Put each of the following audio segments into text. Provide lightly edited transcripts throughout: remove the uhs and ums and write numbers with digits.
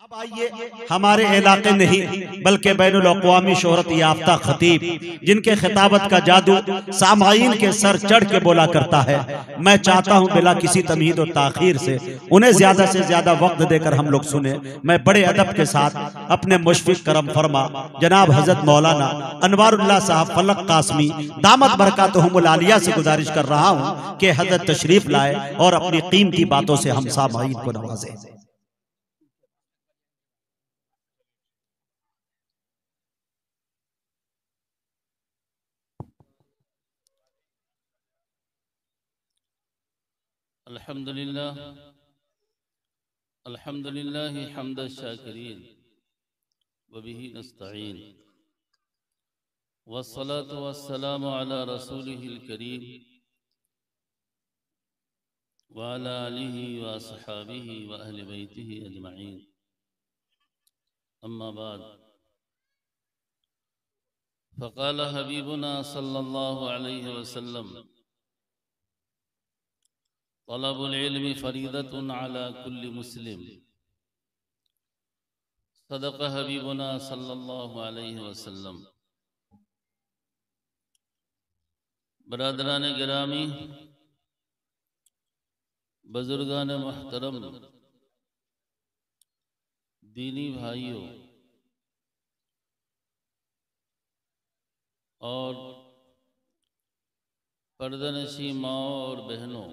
अब आइए, हमारे इलाके नहीं बल्कि बैनुल अक़वामी शोहरत याफ्ता खतीब जिनके खिताबत का जादू सामाईन के सर चढ़ के बोला करता है, मैं चाहता हूं बिला किसी तमहीद और ताखीर से उन्हें ज्यादा से ज्यादा वक्त देकर हम लोग सुने। मैं बड़े अदब के साथ अपने मुशफिक करम फरमा जनाब हजरत मौलाना अनवारुल्लाह साहब फलक कासमी दामत बरकातहुमुल आलिया से गुजारिश कर रहा हूं कि हजरत तशरीफ लाए और अपनी कीमती बातों से हम सामाईन को नवाजें। अल्हम्दुलिल्लाह अल्हम्दुलिल्लाह हम्द शाकिरीन व बिही नस्तईन वस्सलातु वस्सलामु अला रसूलिहिल करीम व अला आलिहि व अस्हाबिहि व अहलि बैतिहि अजमईन। अम्मा बाद फ़क़ाल हबीबुना सल्लल्लाहु अलैहि वसल्लम तलबुल इल्मि फरीदतुन अला कुल्लि मुस्लिम। सदक़ हबीबुना सल्लल्लाहु अलैहि वसल्लम। बरादरान गिरामी, बुजुर्गान मुहतरम, दीनी भाइयों और पर्दनशी माओ और बहनों,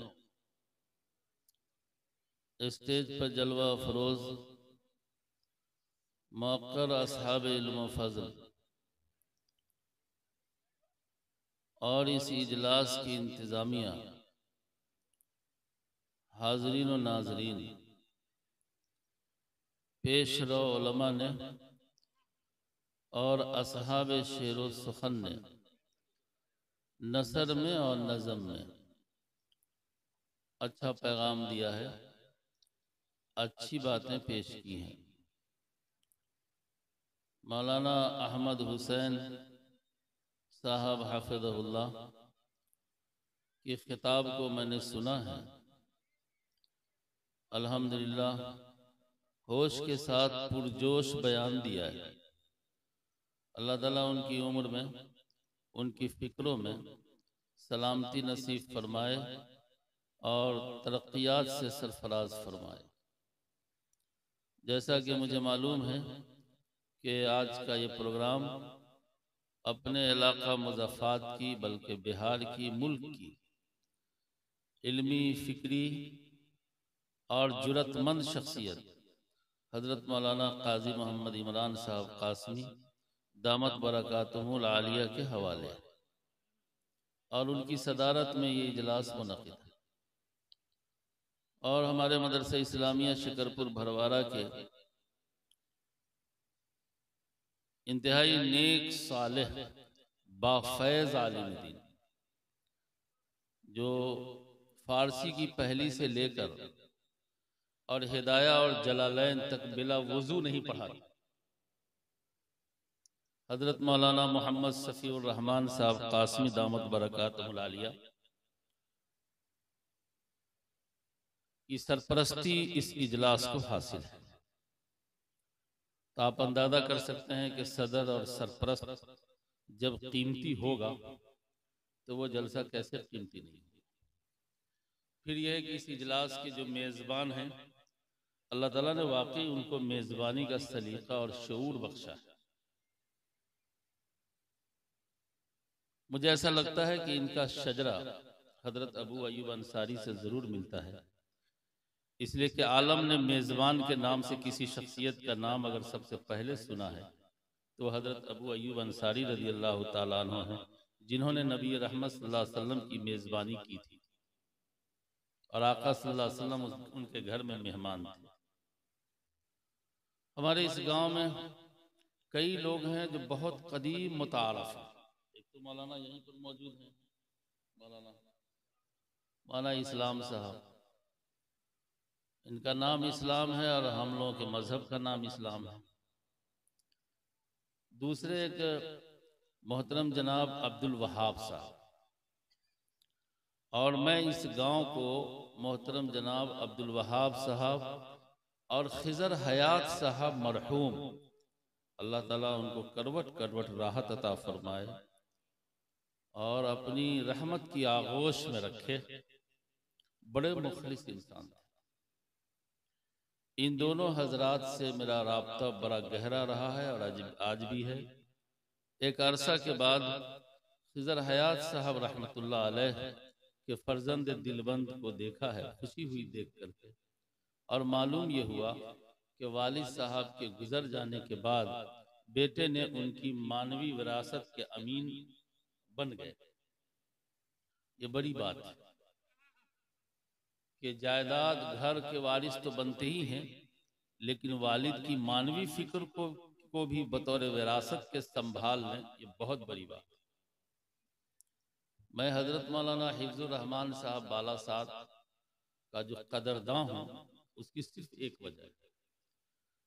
स्टेज पर जलवा फरोज मौक़र अस्हाब इल्म फ़ज़ल और इस इजलास की इंतज़ामिया, हाज़रीन व नाज़रीन, पेश रो उलमा ने और अस्हाब शेर व सुखन ने नसर में और नज़म में अच्छा पैगाम दिया है, अच्छी बातें पेश की हैं। मौलाना अहमद हुसैन साहब हाफिज़हुल्लाह की खिताब को मैंने सुना है। अल्हम्दुलिल्लाह होश के साथ पुरजोश बयान दिया है। अल्लाह ताला उनकी उम्र में, उनकी फ़िक्रों में सलामती नसीब फरमाए और तरक्कियात से सरफराज फरमाए। जैसा कि मुझे मालूम है कि आज का ये प्रोग्राम अपने इलाका मुज़फ़्फ़ात की बल्कि बिहार की, मुल्क की इल्मी, फ़िक्री और जुरतमंद शख्सियत हज़रत मौलाना क़ाज़ी मोहम्मद इमरान साहब क़ासमी दामत बरकातहुमुल आलिया के हवाले और उनकी सदारत में ये इजलास मुनक़िद है। और हमारे मदरसा इस्लामिया शिकरपुर भरवारा के इंतहाई नेक सालेह बाफ़ैज़ आलिम दीन जो फ़ारसी की पहली से लेकर और हिदाया और जलालैन तक बिला वज़ू नहीं पढ़ा, हज़रत मौलाना मोहम्मद सफ़ीउर रहमान साहब क़ासमी दामत बरकातहुल आलिया की सरपरस्ती इस इजलास को हासिल है। तो आप अंदाज़ा कर सकते हैं कि सदर और सरपरस्त जब कीमती होगा तो वो जलसा कैसे कीमती नहीं होगा। फिर यह है कि इस इजलास के जो मेज़बान हैं, अल्लाह ताला ने वाकई उनको मेज़बानी का सलीका और शऊर बख्शा है। मुझे ऐसा लगता है कि इनका शजरा हज़रत अबू अय्यूब अंसारी से ज़रूर मिलता है, इसलिए कि आलम ने मेज़बान के नाम से किसी शख्सियत का नाम अगर सबसे पहले सुना है तो हज़रत अबू अय्यूब अंसारी रज़ी अल्लाह ताला अन्हु हैं, जिन्होंने नबी रहमत सल्लल्लाहु अलैहि वसल्लम की मेज़बानी की थी और आका सल्लल्लाहु अलैहि वसल्लम उनके घर में मेहमान थे। हमारे इस गांव में कई लोग हैं जो बहुत कदीम मुतारफ़ हैं। एक तो मौलाना यहीं पर मौजूद हैं, मौलाना इस्लाम साहब, इनका नाम इस्लाम है और हम लोगों के मज़हब का नाम इस्लाम है। दूसरे एक मोहतरम जनाब अब्दुल वहाब साहब, और मैं इस गांव को मोहतरम जनाब अब्दुल वहाब साहब और खिज़र हयात साहब मरहूम, अल्लाह ताला उनको करवट करवट राहत अता फरमाए और अपनी रहमत की आगोश में रखे। बड़े मुखलिस इंसान थे। इन दोनों हजरात से मेरा राब्ता बड़ा गहरा रहा है और आज भी है। एक अरसा के बाद खिज़र हयात साहब रहमतुल्लाह अलैह के फर्जंद दिलबंद को देखा है, खुशी हुई देख करके, और मालूम ये हुआ कि वालिद साहब के गुजर जाने के बाद बेटे ने उनकी मानवी विरासत के अमीन बन गए। ये बड़ी बात है कि जायदाद घर के वारिस तो बनते ही हैं, लेकिन वालिद की मानवी फिक्र को भी बतौर विरासत के संभाल लें, ये बहुत बड़ी बात है। मैं हजरत मौलाना हिफ्जुर रहमान साहब बालासात का जो कदरदां हूँ, उसकी सिर्फ एक वजह है।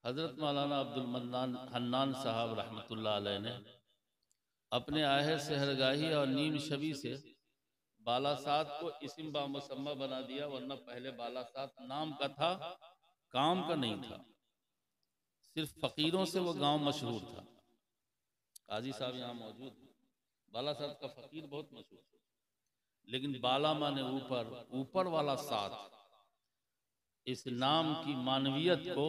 हजरत मौलाना अब्दुल मन्नान हन्नान साहब रहमतुल्लाह अलैह ने अपने आहे सहरगाही और नीम शबी से बालासात को इस्म बा मुसम्मा बना दिया, वरना पहले बालासात नाम का था, काम का नहीं था। सिर्फ फकीरों से वो गांव मशहूर था। काजी साहब यहाँ मौजूद हैं। बालासात का फकीर बहुत मशहूर था, लेकिन बाला माने ऊपर, ऊपर वाला साथ, इस नाम की मानवियत को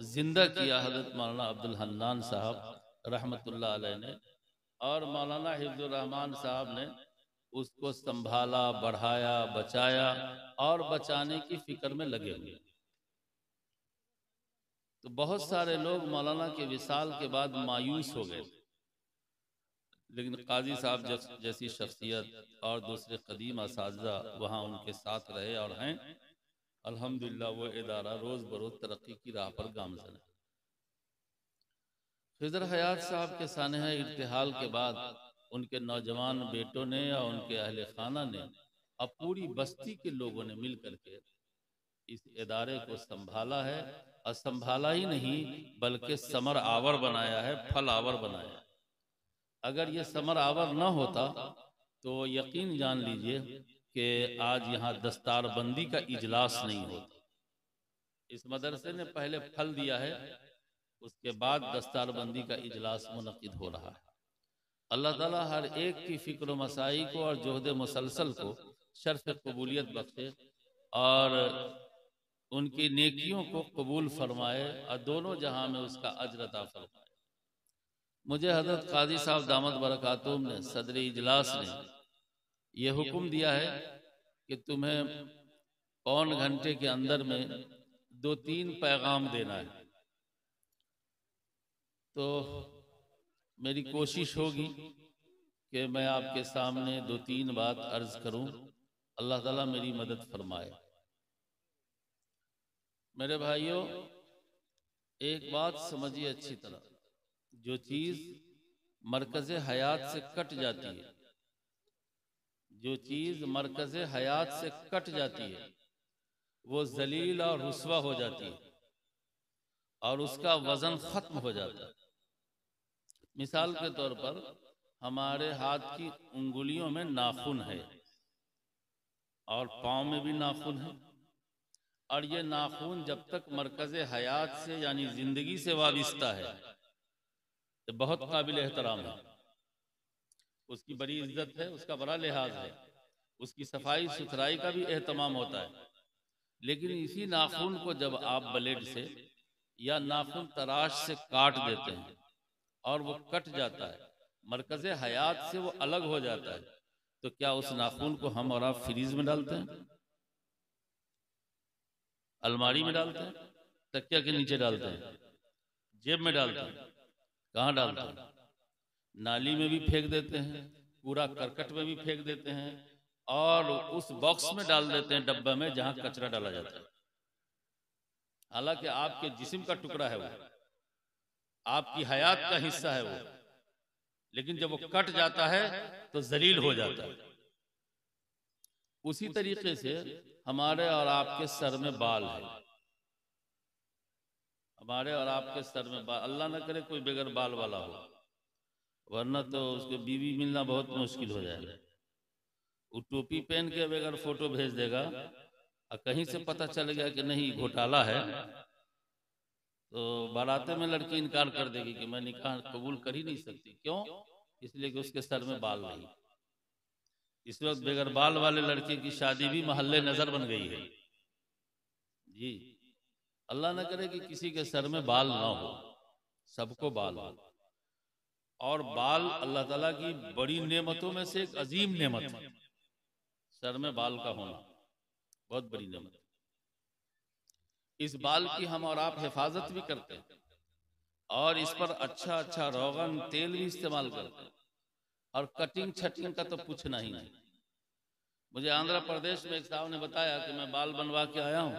जिंदा किया हजरत मौलाना अब्दुल हन्नान साहब रहमतुल्लाह अलैह ने, और मौलाना हिफ्जुर रहमान साहब ने उसको संभाला, बढ़ाया, बचाया और बचाने की फिक्र में लगे हुए। तो बहुत सारे लोग मौलाना के विसाल के बाद मायूस हो गए, लेकिन काजी साहब जैसी शख्सियत और दूसरे कदीम असातिज़ा वहाँ उनके साथ रहे और हैं। अल्हम्दुलिल्लाह वो इदारा रोज़ बरोज़ तरक्की की राह पर गामज़न है। खिज़र हयात साहब के सानहा इर्तिहाल के बाद उनके नौजवान बेटों ने या उनके अहले खाना ने अब पूरी बस्ती के लोगों ने मिल करके इस इदारे को संभाला है, और संभाला ही नहीं बल्कि समर आवर बनाया है, फल आवर बनाया है। अगर ये समर आवर न होता तो यकीन जान लीजिए कि आज यहाँ दस्तारबंदी का इजलास नहीं होता। इस मदरसे ने पहले फल दिया है, उसके बाद दस्तारबंदी का इजलास मुनक़िद हो रहा है। अल्लाह ताला हर एक की फिक्र मसाई को और जोहद मुसलसल को शर्फ कबूलियत बख्शे और उनकी नेकियों को कबूल फरमाए और दोनों जहां में उसका अजर अता फरमाए। मुझे हजरत काजी साहब दामद बरकातुहुम ने सदर इजलास ने यह हुक्म दिया है कि तुम्हें पौन घंटे के अंदर में 2-3 पैगाम देना है। तो मेरी कोशिश होगी कि मैं आपके सामने 2-3 बात अर्ज करूं। अल्लाह ताला मेरी मदद फरमाए। मेरे भाइयों, एक बात समझिए अच्छी तरह, जो चीज़ मरकज़े हयात से कट जाती है, जो चीज़ मरकज़े हयात से कट जाती है, वो जलील और रुस्वा हो जाती है और उसका वज़न ख़त्म हो जाता है। मिसाल के तौर पर हमारे हाथ की उंगलियों में नाखून है और पाँव में भी नाखून है, और ये नाखून जब तक मरकज़े हयात से यानी ज़िंदगी से वाबिस्ता है तो बहुत काबिल एहतराम है, उसकी बड़ी इज्जत है, उसका बड़ा लिहाज है, उसकी सफाई सुथराई का भी एहतमाम होता है। लेकिन इसी नाखून को जब आप ब्लेड से या नाखून तराश से काट देते हैं और वो कट जाता है, मरकज़े हयात से वो अलग हो जाता है, तो क्या उस नाखून को हम और आप फ्रीज में डालते हैं, अलमारी में डालते हैं, तकिया के नीचे डालते हैं, जेब में डालते हैं, कहाँ डालते हैं? नाली में भी फेंक देते हैं, पूरा करकट में भी फेंक देते हैं, और उस बॉक्स में डाल देते हैं, डब्बा में जहां कचरा डाला जाता है। हालांकि आपके जिस्म का टुकड़ा है वो, आपकी हयात का हिस्सा है वो, लेकिन जब वो कट जाता है तो जलील हो जाता है। उसी तरीके से हमारे और आपके सर में बाल है, हमारे और आपके सर में बाल, अल्लाह न करे कोई बगैर बाल वाला हो, वरना तो उसको बीवी मिलना बहुत मुश्किल हो जाएगा। वो टोपी पहन के बगैर फोटो भेज देगा और कहीं से पता चल गया कि नहीं घोटाला है, तो बाराते में लड़की इनकार कर देगी कि मैं निकाह कबूल कर ही नहीं सकती। क्यों? इसलिए कि उसके सर में बाल नहीं। इस वक्त बगैर बाल वाले लड़के की शादी भी महल्ले नजर बन गई है जी। अल्लाह न करे कि किसी के सर में बाल ना हो, सबको बाल हो। और बाल अल्लाह ताला की बड़ी नेमतों में से एक अजीम नेमत है। सर में बाल का होना बहुत बड़ी नेमत। इस बाल की हम और आप हिफाजत भी करते हैं और इस पर अच्छा अच्छा रोगन तेल भी इस्तेमाल करते हैं। और कटिंग छटिंग का तो पूछना ही नहीं। मुझे आंध्र प्रदेश में एक साहब ने बताया कि मैं बाल बनवा के आया हूँ,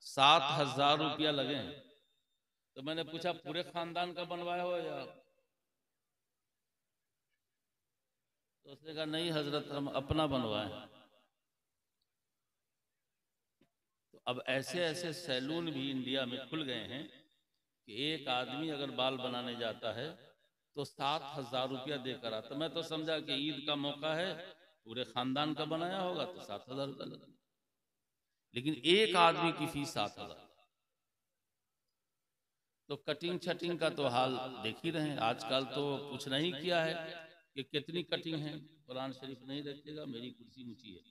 7,000 रुपया लगे। तो मैंने पूछा पूरे खानदान का बनवाया हो या? तो उसने कहा नहीं हजरत, हम अपना बनवाए। तो अब ऐसे ऐसे सैलून भी इंडिया में खुल गए हैं कि एक आदमी अगर बाल बनाने जाता है तो 7,000 रुपया देकर आता। मैं तो समझा कि ईद का मौका है, पूरे खानदान का बनाया होगा तो 7,000 रुपया लगेगा, लेकिन एक आदमी की फीस 7,000। तो कटिंग छटिंग का तो हाल देख ही रहे हैं। आजकल तो पूछना ही किया है कि कितनी कटिंग है। कुरान शरीफ नहीं रखेगा, मेरी कुर्सी ऊंची है,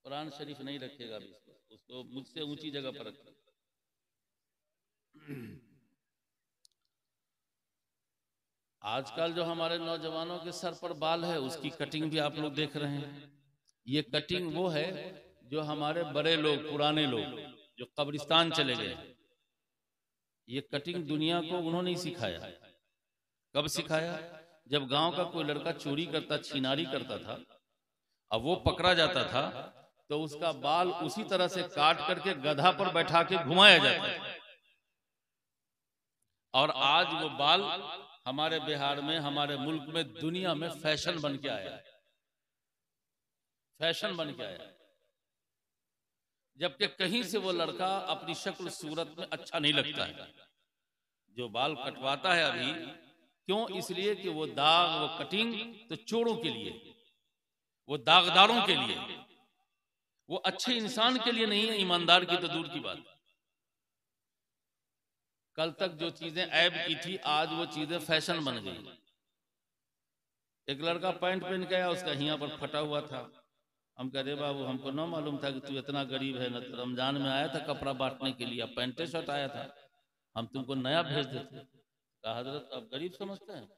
कुरान शरीफ नहीं रखेगा भी उसको मुझसे ऊंची जगह पर रखेगा। आजकल जो हमारे नौजवानों के सर पर बाल है उसकी कटिंग भी आप लोग देख रहे हैं। ये कटिंग वो है जो हमारे बड़े लोग, पुराने लोग जो कब्रिस्तान चले गए, ये कटिंग दुनिया को उन्होंने ही सिखाया। कब सिखाया? जब गांव का कोई लड़का चोरी करता, छीनारी करता था, अब वो पकड़ा जाता था तो उसका बाल उसी तरह से काट करके गधा पर बैठा के घुमाया जाता था। और आज वो बाल हमारे बिहार में, हमारे मुल्क में, दुनिया में फैशन बन के आया है, फैशन बन के आया। जबकि कहीं से वो लड़का अपनी शक्ल सूरत में अच्छा नहीं लगता है जो बाल कटवाता है अभी। क्यों? इसलिए कि वो दाग, वो कटिंग तो चोरों के लिए, वो दागदारों के लिए, वो अच्छे इंसान के लिए नहीं है। ईमानदार की तो दूर की बात। कल तक जो चीजें ऐब की थी आज वो चीजें फैशन बन गई। एक लड़का पैंट पहन के आया, उसका हिया पर फटा हुआ था। हम कह रहे बाबू, हमको ना मालूम था कि तू इतना गरीब है ना, तो रमजान में आया था कपड़ा बांटने के लिए, पैंटे शर्ट आया था, हम तुमको नया भेज देते। कहा हजरत आप गरीब समझते हैं,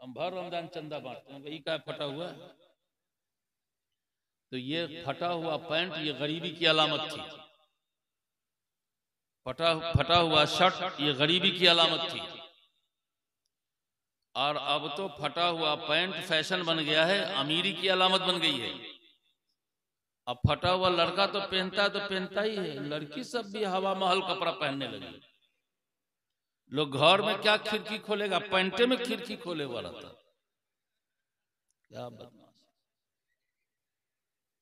हम भर रमजान चंदा बांटते हैं, क्या फटा हुआ है? तो ये फटा हुआ पैंट ये गरीबी की अलामत थी, फटा हुआ शर्ट ये गरीबी की अलामत थी। और अब तो फटा हुआ पैंट फैशन बन गया है, अमीरी की अलामत बन गई है। अब फटा हुआ लड़का तो पहनता है तो पहनता ही है, लड़की सब भी हवा महल कपड़ा पहनने लगी। लोग घर में क्या खिड़की खोलेगा, पैंटे में खिड़की खोले हुआ रहता। क्या बदमाश,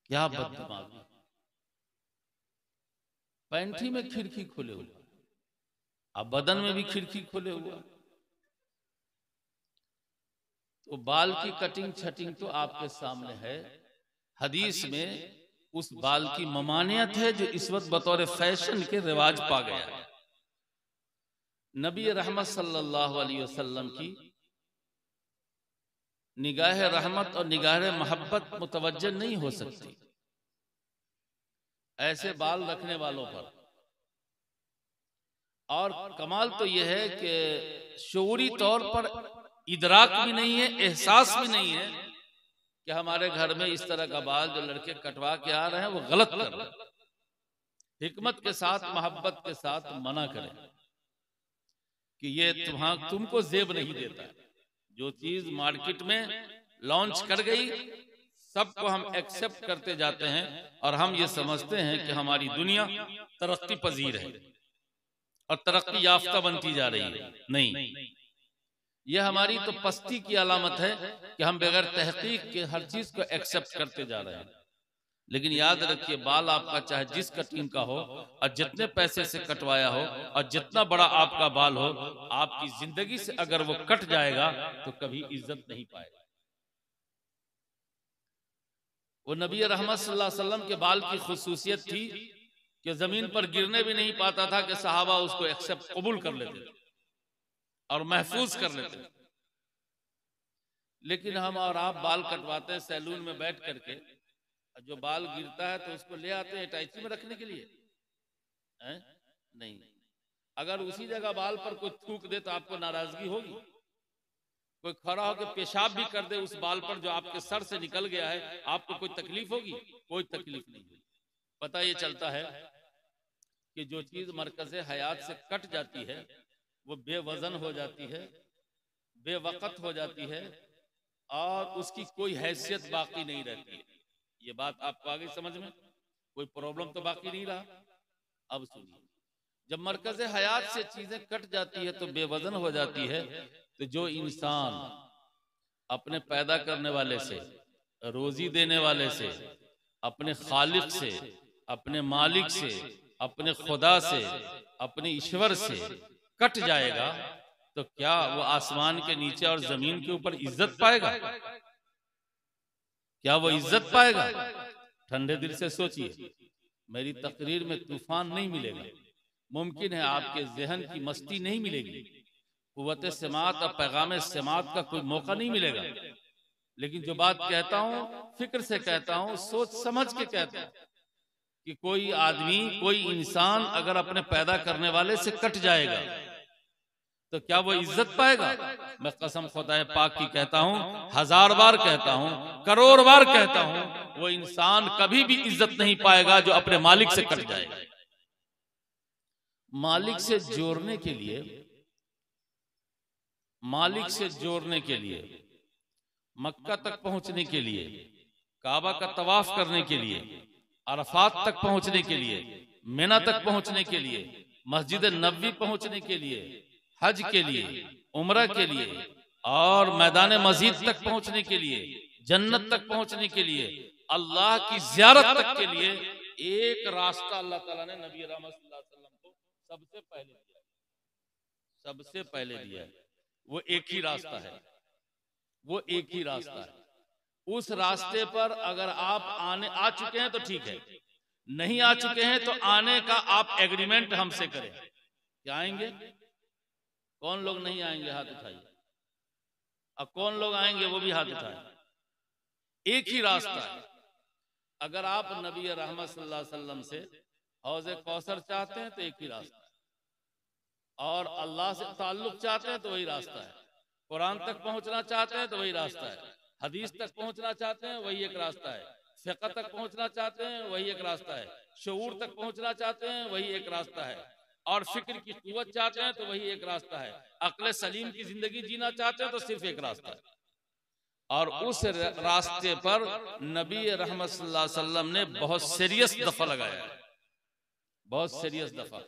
क्या बदमाश, पैंटी में खिड़की खोले हुआ, अब बदन में भी खिड़की खोले हुआ। तो बाल की कटिंग छटिंग तो आपके सामने है। हदीस में उस बाल की ममानियत है जो इस वक्त बतौर फैशन के रिवाज पा गया है। नबी रहमत सल्लल्लाहु अलैहि वसल्लम की निगाह रहमत और निगाह मोहब्बत मुतवज्जह नहीं हो सकती ऐसे बाल रखने वालों पर। और कमाल तो यह है कि शऊरी तौर पर इदराक भी नहीं है, एहसास भी नहीं है कि हमारे घर में इस तरह का बाल जो लड़के कटवा के आ रहे हैं वो गलत कर रहे हैं। हिकमत के साथ, मोहब्बत के साथ मना करें कि ये तुमको जेब नहीं देता। जो चीज मार्केट में लॉन्च कर गई सबको हम एक्सेप्ट करते जाते हैं और हम ये समझते हैं कि हमारी दुनिया तरक्की पजीर है और तरक्की याफ्ता बनती जा रही है। नहीं, यह हमारी तो पस्ती की अलामत है कि हम बगैर तहकीक के हर चीज को एक्सेप्ट करते जा रहे हैं। लेकिन याद रखिए, बाल आपका चाहे जिस कटिंग का हो और जितने पैसे से कटवाया हो और जितना बड़ा आपका बाल हो, आपकी जिंदगी से अगर वो कट जाएगा तो कभी इज्जत नहीं पाएगा। वो नबी रहमत सल्लल्लाहु अलैहि वसल्लम के बाल की खुसूसियत थी कि जमीन पर गिरने भी नहीं पाता था कि सहाबा उसको एक्सेप्ट कबूल कर लेते थे और महफूज कर लेते थे। लेकिन हम और आप बाल कटवाते हैं सैलून में बैठ करके, जो बाल गिरता है तो उसको ले आते हैं अटैची में रखने के लिए, है? नहीं। अगर उसी जगह बाल पर कोई थूक दे तो आपको नाराजगी होगी? कोई खड़ा होकर पेशाब भी कर दे उस बाल पर जो आपके सर से निकल गया है, आपको कोई तकलीफ होगी? कोई तकलीफ नहीं होगी। पता ये चलता है कि जो चीज मरकज़ हयात से कट जाती है वो बेवजन हो जाती है, बेवक़्त हो जाती है और उसकी कोई हैसियत बाकी नहीं रहती है। ये बात आपको आगे समझ में? कोई प्रॉब्लम तो बाकी नहीं रहा। अब सुनिए, जब मरकज़ हयात से चीजें कट जाती है तो बेवजन हो जाती है, तो जो इंसान अपने पैदा करने वाले से, रोजी देने वाले से, अपने खालिक से, अपने मालिक से, अपने खुदा से, अपने ईश्वर से कट जाएगा तो क्या वो आसमान के नीचे और जमीन के ऊपर इज्जत पाएगा? क्या वो इज्जत पाएगा? ठंडे दिल से सोचिए। मेरी तकरीर में तूफान नहीं मिलेगा, मुमकिन है आपके जहन की मस्ती नहीं मिलेगी, कुव्वत समात और पैगाम समात का कोई मौका नहीं मिलेगा, लेकिन जो बात कहता हूं फिक्र से कहता हूं, सोच समझ के कहता हूं कि कोई आदमी, कोई इंसान अगर अपने पैदा करने वाले से कट जाएगा तो क्या वो इज्जत पाएगा? मैं कसम खुदाए पाक की कहता हूं, 1000 बार कहता हूं, करोड़ बार कहता हूं, वो इंसान कभी भी इज्जत नहीं पाएगा जो अपने मालिक से कट जाएगा। मालिक से जोड़ने के लिए, मालिक से जोड़ने के लिए, मक्का तक पहुंचने के लिए, काबा का तवाफ करने के लिए, अरफात तक पहुंचने के लिए, मिना तक पहुंचने के लिए, मस्जिद नबवी पहुंचने के लिए, हज के लिए, उम्रा के लिए और मैदान मस्जिद तक पहुंचने के लिए, जन्नत तक पहुंचने के लिए, अल्लाह की ज़ियारत तक के लिए एक रास्ता अल्लाह ताला ने नबी रहमत सल्लल्लाहु अलैहि वसल्लम को सबसे पहले दिया है। सबसे पहले दिया है। वो एक ही रास्ता है, वो एक ही रास्ता है। उस रास्ते पर अगर आप आ चुके हैं तो ठीक है, नहीं आ चुके हैं तो आने का आप एग्रीमेंट हमसे करें। क्या आएंगे? कौन लोग नहीं आएंगे? हाथ उठाइए। अब कौन लोग आएंगे वो भी हाथ उठाए। एक ही रास्ता है। अगर आप नबी रहमत सल्लल्लाहु अलैहि वसल्लम से हौज़े कौसर चाहते हैं तो एक ही रास्ता है, और अल्लाह से ताल्लुक चाहते हैं तो वही रास्ता है, कुरान तक पहुंचना चाहते हैं तो वही रास्ता है, हदीस तक पहुंचना चाहते हैं वही एक रास्ता है, फ़िक़्ह तक पहुंचना चाहते हैं वही एक रास्ता है, शऊर तक पहुंचना चाहते हैं वही एक रास्ता है, और फिक्र की कुव्वत चाहते हैं तो वही एक रास्ता है, अक्ल सलीम की जिंदगी जीना चाहते हैं तो सिर्फ एक रास्ता है। और उस रास्ते पर नबी रहमत सल्लल्लाहु अलैहि वसल्लम ने बहुत सीरियस दफा लगाया है, बहुत सीरियस दफा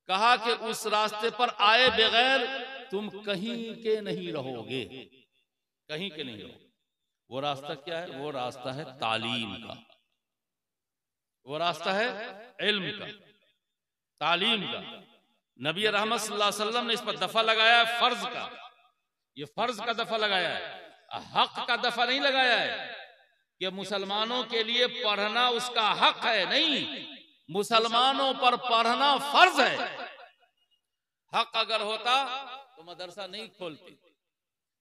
कहा कि उस रास्ते पर आए बगैर तुम कहीं के नहीं रहोगे, कहीं के नहीं रहोगे। वो रास्ता क्या है? वो रास्ता है तालीम का, वो रास्ता है इल्म का, तालीम का। नबी रहमत सल्लल्लाहु अलैहि वसल्लम ने इस पर दफा लगाया है फर्ज का, ये फर्ज का दफा लगाया है, हक का दफा नहीं लगाया है कि मुसलमानों के लिए पढ़ना उसका हक है, नहीं, मुसलमानों पर पढ़ना फर्ज है। हक अगर होता तो मदरसा नहीं खोलते,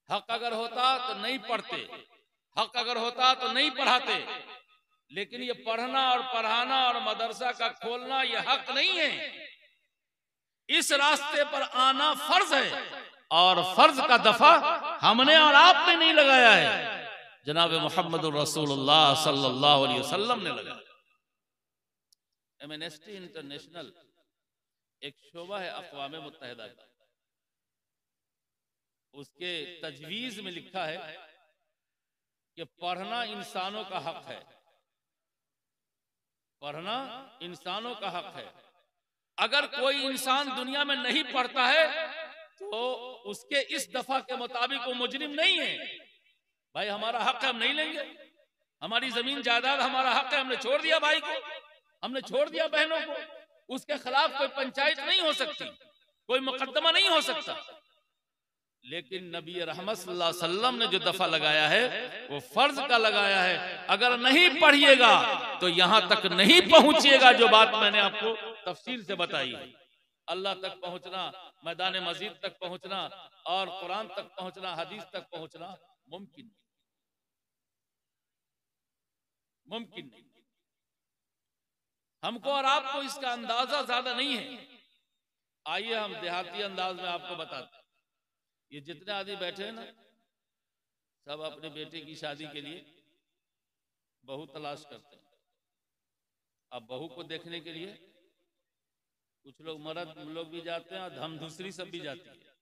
हक अगर होता तो नहीं पढ़ते, हक अगर होता तो नहीं पढ़ाते, लेकिन ये पढ़ना और पढ़ाना और मदरसा का खोलना ये हक नहीं है। इस रास्ते पर आना फर्ज है, और फर्ज का दफा हमने और आपने नहीं लगाया है, जनाब मोहम्मद रसूलुल्लाह सल्लल्लाहु अलैहि वसल्लम ने लगाया। एमनेस्टी इंटरनेशनल एक शोबा है अक़वाम मुत्तहिदा का, उसके तजवीज़ में लिखा है कि पढ़ना इंसानों का हक है, पढ़ना इंसानों का हक है। अगर कोई इंसान दुनिया में नहीं पढ़ता है तो उसके इस दफा के मुताबिक वो मुजरिम नहीं है। भाई हमारा हक है, हम नहीं लेंगे, हमारी जमीन जायदाद हमारा हक है, हमने छोड़ दिया भाई को, हमने छोड़ दिया बहनों को, उसके खिलाफ कोई पंचायत नहीं हो सकती, कोई मुकदमा नहीं हो सकता। लेकिन नबी रहमत सल्लल्लाहु अलैहि वसल्लम ने जो दफा लगाया है वो फर्ज का लगाया है। अगर नहीं पढ़िएगा तो यहां तक नहीं पहुंचिएगा जो बात मैंने आपको तफसील से बताई है। अल्लाह तक पहुंचना, मैदान मस्जिद तक पहुंचना और कुरान तक पहुंचना, हदीस तक पहुंचना मुमकिन नहीं, मुमकिन नहीं। हमको और आपको इसका अंदाजा ज्यादा नहीं है। आइए हम देहाती अंदाज में आपको बताते हैं। ये जितने आदमी बैठे हैं ना, सब अपने बेटे की शादी के लिए बहू तलाश करते हैं। अब बहू को देखने के लिए कुछ लोग मर्द लोग भी जाते हैं और धमधुसरी सब भी जाती है।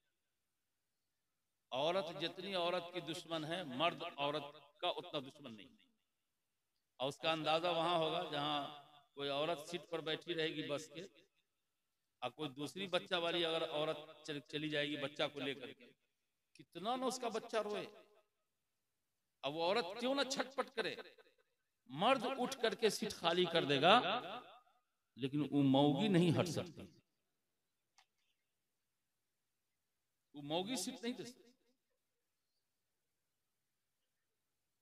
औरत जितनी औरत की दुश्मन है, मर्द औरत का उतना दुश्मन नहीं। और उसका अंदाजा वहां होगा जहां कोई औरत सीट पर बैठी रहेगी बस के, और कोई दूसरी बच्चा वाली अगर औरत चली जाएगी बच्चा को लेकर के, कितना ना उसका बच्चा रोए। अब वो औरत क्यों ना छटपट करे, मर्द उठ करके सीट खाली कर देगा, लेकिन वो मौगी नहीं हट सकती, वो मौगी सीट नहीं दे सकती,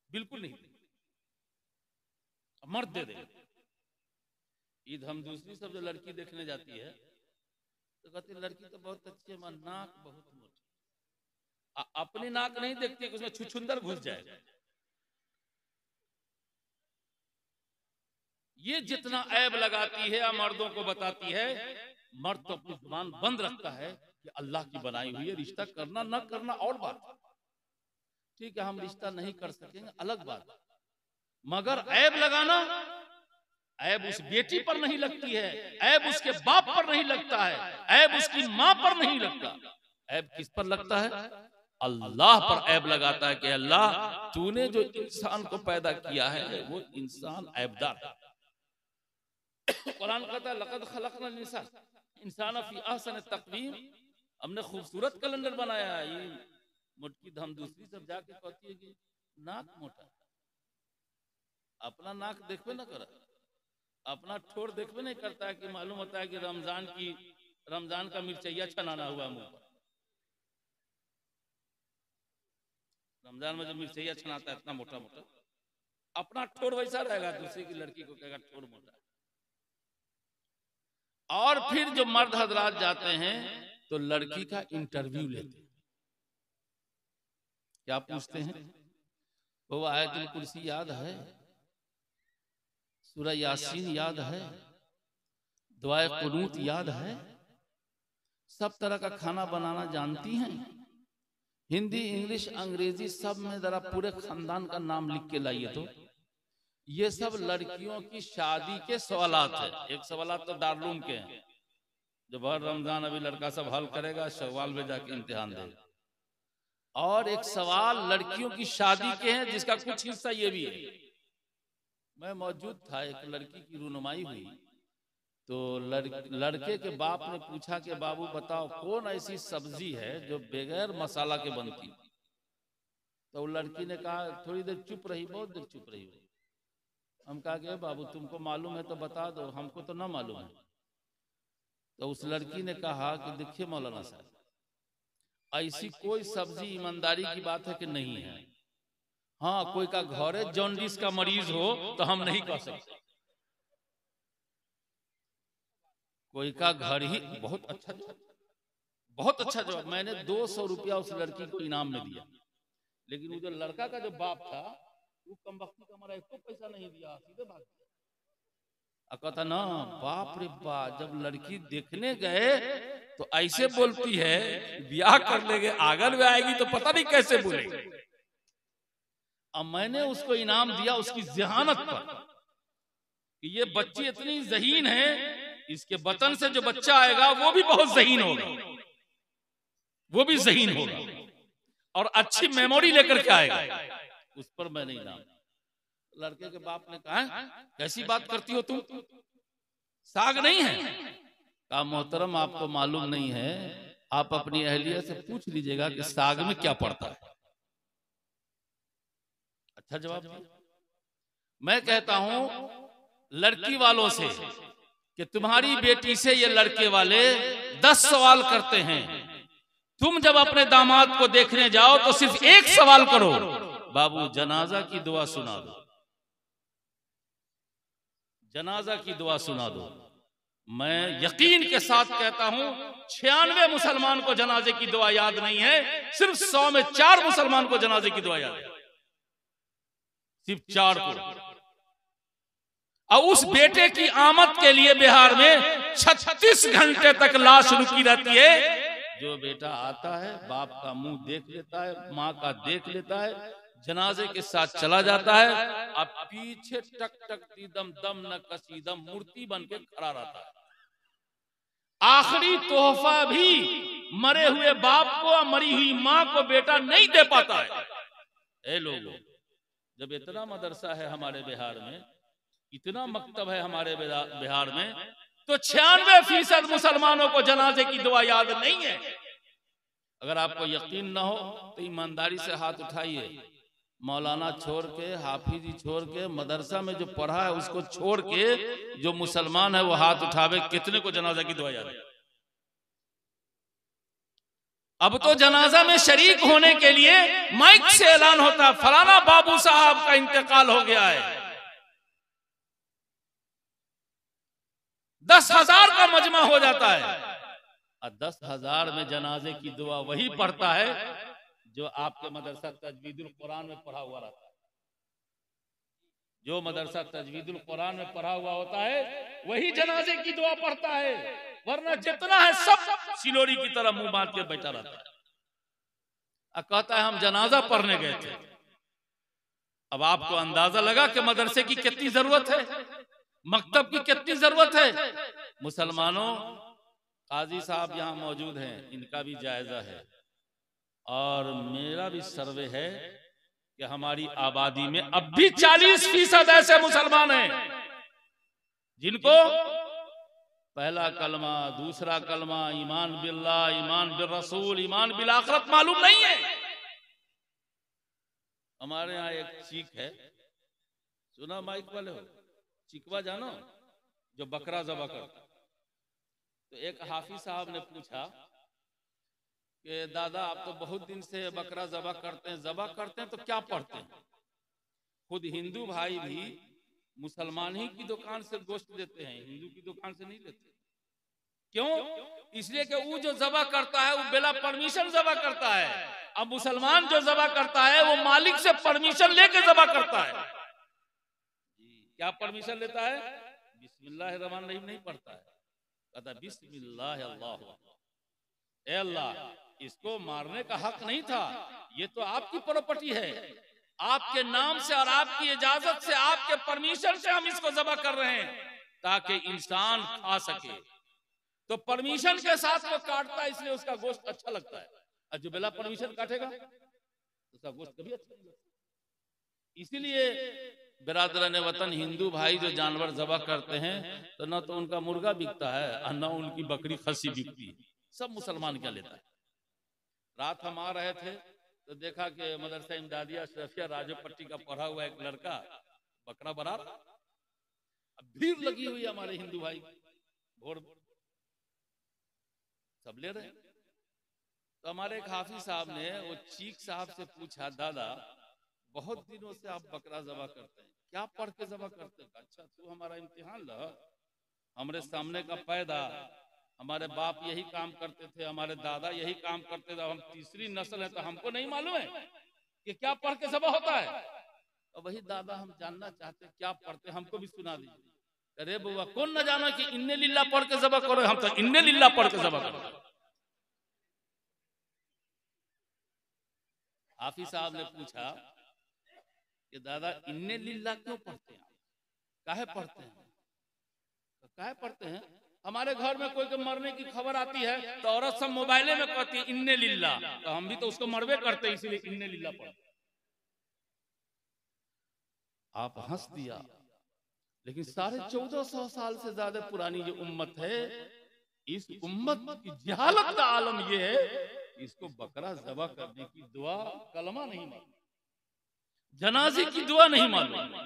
बिल्कुल नहीं, मर्द दे दे। ईद हम दूसरी सब जो लड़की देखने जाती है तो कहती लड़की तो बहुत अच्छी है, नाक बहुत मोटी। अपनी नाक नहीं देखती कि उसमें छुछुंदर घुस जाएगा। ये जितना ऐब लगाती है या मर्दों को बताती है, मर्द तो अपनी जुबान बंद रखता है कि अल्लाह की बनाई हुई है, रिश्ता करना ना करना और बात, ठीक है हम रिश्ता नहीं कर सकेंगे अलग बात, मगर ऐब लगाना, ऐब उस बेटी पर नहीं लगती है, ऐब उसके बाप पर नहीं लगता है, ऐब उसकी माँ पर नहीं लगता, ऐब किस पर लगता है? अल्लाह पर ऐब लगाता है कि अल्लाह तूने जो इंसान को पैदा किया है वो इंसान ऐबदार है। कुरान कहता है लक़द खलक़नल इंसान फी अहसन तक़वीम, हमने खूबसूरत कैलेंडर बनाया है। ये मुटकी धम दूसरी सब जाके कहती है कि नाक मोटा, अपना नाक देखबे ना कर, अपना ठोर देखबे नहीं करता है कि मालूम होता है कि रमजान का मिर्चैया छनाना हुआ मुंह पर। रमजान में जो मिर्चैया छनाता है इतना मोटा मोटा, अपना ठोर वैसा रहेगा, दूसरी की लड़की को कहेगा ठोर मोटा। और फिर जो मर्द हजरात जाते हैं तो लड़की का इंटरव्यू लेते हैं। क्या पूछते हैं? वो आयतुल कुर्सी याद है, सूरह यासीन याद है, दुआए कुनूत याद है, सब तरह का खाना बनाना जानती हैं, हिंदी इंग्लिश अंग्रेजी सब में जरा पूरे खानदान का नाम लिख के लाइए। तो ये सब लड़कियों की शादी के सवालात है। एक सवालात तो दारुल के हैं, जब हर रमजान अभी लड़का सब हल करेगा, शव्वाल में जाके इम्तिहान देगा, और एक सवाल लड़कियों की शादी के हैं जिसका कुछ हिस्सा ये भी है। मैं मौजूद था, एक लड़की की रुनुमाई हुई तो लड़के के बाप ने पूछा कि बाबू बताओ कौन ऐसी सब्जी है जो बगैर मसाला के बनती? तो लड़की ने कहा, थोड़ी देर चुप रही, बहुत देर चुप रही। हम कहा कि बाबू तुमको मालूम है तो बता दो, हमको तो ना मालूम है। तो उस लड़की ने कहा कि देखिए मौलाना साहब, ऐसी कोई सब्जी ईमानदारी की बात है कि नहीं है। हाँ, कोई का घर है जॉन्डिस का मरीज हो तो हम नहीं कह सकते, कोई का घर ही। बहुत अच्छा जवाब। मैंने 200 रुपया उस लड़की को इनाम में दिया, लेकिन वो जो लड़का का जो बाप था वो कमबख्ती का हमारा एक पैसा नहीं दिया, सीधे भाग गया। कहता ना बाप रे बाप, जब लड़की देखने गए तो ऐसे बोलती है, ब्याह कर लेंगे आंगन में आएगी तो पता नहीं कैसे बोलेगी। अब मैंने उसको इनाम दिया उसकी ज़हानत पर कि ये बच्ची इतनी ज़हीन है, इसके बतन से जो बच्चा आएगा वो भी बहुत ज़हीन होगा, वो भी ज़हीन होगा और अच्छी मेमोरी लेकर के आएगा। उस पर मैंने इनाम। लड़के के बाप ने कहा, कैसी बात करती हो तुम, साग नहीं है? कहा मोहतरम आपको मालूम नहीं है, आप अपनी अहलिया से पूछ लीजिएगा कि साग में क्या पड़ता है। अच्छा जवाब दिया। मैं कहता हूं लड़की वालों से कि तुम्हारी बेटी से ये लड़के वाले 10 सवाल करते हैं तुम जब अपने दामाद को देखने जाओ तो सिर्फ एक सवाल करो, बाबू जनाजा की दुआ सुना दो, जनाजा की दुआ सुना दो। मैं यकीन के साथ कहता हूं 96 मुसलमान को जनाजे की दुआ याद नहीं है, सिर्फ 100 में 4 मुसलमान को जनाजे की दुआ याद है, सिर्फ 4 को। और उस बेटे की आमद के लिए बिहार में 36 घंटे तक लाश रुकी रहती है। जो बेटा आता है बाप का मुंह देख लेता है, माँ का देख लेता है, जनाजे के साथ चला जाता है, अब पीछे टक टक दम दम न कसीदम मूर्ति बन के खड़ा रहता है। आखिरी तोहफा भी मरे हुए बाप को और मरी हुई माँ को बेटा नहीं दे पाता है। ए लोगों, जब इतना मदरसा है हमारे बिहार में, इतना मकतब है हमारे बिहार में, तो 96% मुसलमानों को जनाजे की दुआ याद नहीं है। अगर आपको यकीन ना हो तो ईमानदारी से हाथ उठाइए। मौलाना छोड़ के, हाफिजी छोड़ के, मदरसा में जो पढ़ा है उसको छोड़ के जो मुसलमान है वो हाथ उठावे, कितने को जनाजा की दुआ याद है? अब तो जनाजा में शरीक होने के लिए माइक से ऐलान होता है, फलाना बाबू साहब का इंतकाल हो गया है। 10,000 का मजमा हो जाता है और 10,000 में जनाजे की दुआ वही पढ़ता है जो आपके मदरसा तजवीदुल कुरान में पढ़ा हुआ रहता है। जो मदरसा तजवीदुल कुरान में पढ़ा हुआ होता है वही जनाजे की दुआ पढ़ता है, वरना जितना है सब सिलोरी की तरह मुंह बांध के बैठा रहता है और कहता है हम जनाजा पढ़ने गए थे। अब आपको अंदाजा लगा कि मदरसे की कितनी जरूरत है, मकतब की कितनी जरूरत है। मुसलमानों, काजी साहब यहाँ मौजूद हैं, इनका भी जायजा है और मेरा भी सर्वे है कि हमारी आबादी में अब भी 40% ऐसे मुसलमान हैं जिनको पहला कलमा, दूसरा कलमा, ईमान बिल्लाह, ईमान बिल रसूल, ईमान बिल आखिरत मालूम नहीं है। हमारे यहाँ एक चीक है, सुना माइक वाले हो? चिकवा जानो, जो बकरा ज़बा करता। तो एक हाफिज साहब ने पूछा कि दादा आप तो बहुत दिन से बकरा ज़बा करते हैं तो क्या पढ़ते हैं? खुद हिंदू भाई भी मुसलमान ही की दुकान से गोश्त देते हैं, हिंदू की दुकान से नहीं लेते। क्यों? इसलिए कि वो जो ज़बा करता है वो बिना परमिशन ज़बा करता है, अब मुसलमान जो ज़बा करता है वो मालिक से परमिशन लेके ज़बा करता है। क्या परमिशन लेता है? बिस्मिल्लाहिर्रहमानिर्रहीम नहीं पढ़ता है, कहता बिस्मिल्लाह अल्लाह। ए अल्लाह, इसको मारने का हक नहीं था, ये तो आपकी प्रॉपर्टी है, आपके नाम से और आपकी इजाजत से, आपके परमिशन से हम इसको ज़बह कर रहे हैं ताकि इंसान खा सके। तो परमिशन के साथ वो काटता है, इसलिए उसका गोश्त अच्छा लगता है, और जो बिना परमिशन काटेगा उसका गोश्त कभी अच्छा नहीं लगता। इसीलिए बिरादरान वतन हिंदू भाई जो जानवर ज़बह करते हैं तो न तो उनका मुर्गा बिकता है और न उनकी बकरी खस्सी बिकती है, सब मुसलमान क्या लेता है। रात हम आ रहे थे तो देखा कि मदरसा इमदादिया अशरफिया राजोपट्टी का पढ़ा हुआ एक लड़का बकरा बना रहा। अब भीड़ लगी हुई है, हमारे हिंदू भाई भोर सब ले रहे। तो हमारे एक हाफिज साहब ने वो चीक साहब से पूछा, दादा बहुत दिनों से आप बकरा ज़बह करते हैं, क्या पढ़ के ज़बह करते हैं? अच्छा, तू हमारा इम्तिहान ला, हमारे सामने का पैदा, हमारे बाप यही काम करते थे, हमारे दादा यही काम करते थे, हम तीसरी नस्ल है तो हमको नहीं मालूम है कि क्या पढ़ के ज़बह होता है। तो वही दादा हम जानना चाहते क्या पढ़ते, हमको भी सुना दीजिए। अरे बुआ, कौन न जाना कि इन्ने लिल्ला पढ़ के ज़बह करो, हम तो इन्ने लिल्ला पढ़ के ज़बह करो। हाफिज साहब ने पूछा कि दादा इन्ने लिल्ला क्यों पढ़ते हैं, काहे पढ़ते हैं? तो काहे पढ़ते हैं? हमारे घर में कोई के मरने की खबर आती है तो औरत सब मोबाइले में कहती है इन्ने लिल्ला, तो हम भी तो उसको मरवे करते हैं, इसीलिए इन्ने लिल्ला पढ़ते। आप हंस दिया, लेकिन 1450 साल से ज्यादा पुरानी जो उम्मत है, इस उम्मत की जहालत का आलम यह है, इसको बकरा ज़बह करने की दुआ कलमा नहीं मालूम, जनाजे की दुआ नहीं मालूम।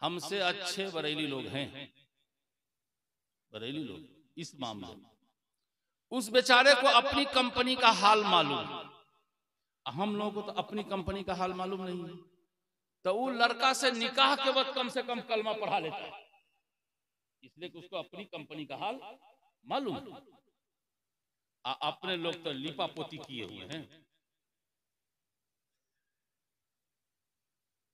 हमसे अच्छे बरेली लोग हैं, बरेली लोग इस मामले में। उस बेचारे को अपनी कंपनी का हाल मालूम, हम लोगों को तो अपनी कंपनी का हाल मालूम नहीं है। तो वो लड़का से निकाह के वक्त कम से कम कलमा पढ़ा लेता है, इसलिए कि उसको अपनी कंपनी का हाल मालूम। अपने लोग तो लिपा पोती किए हुए हैं।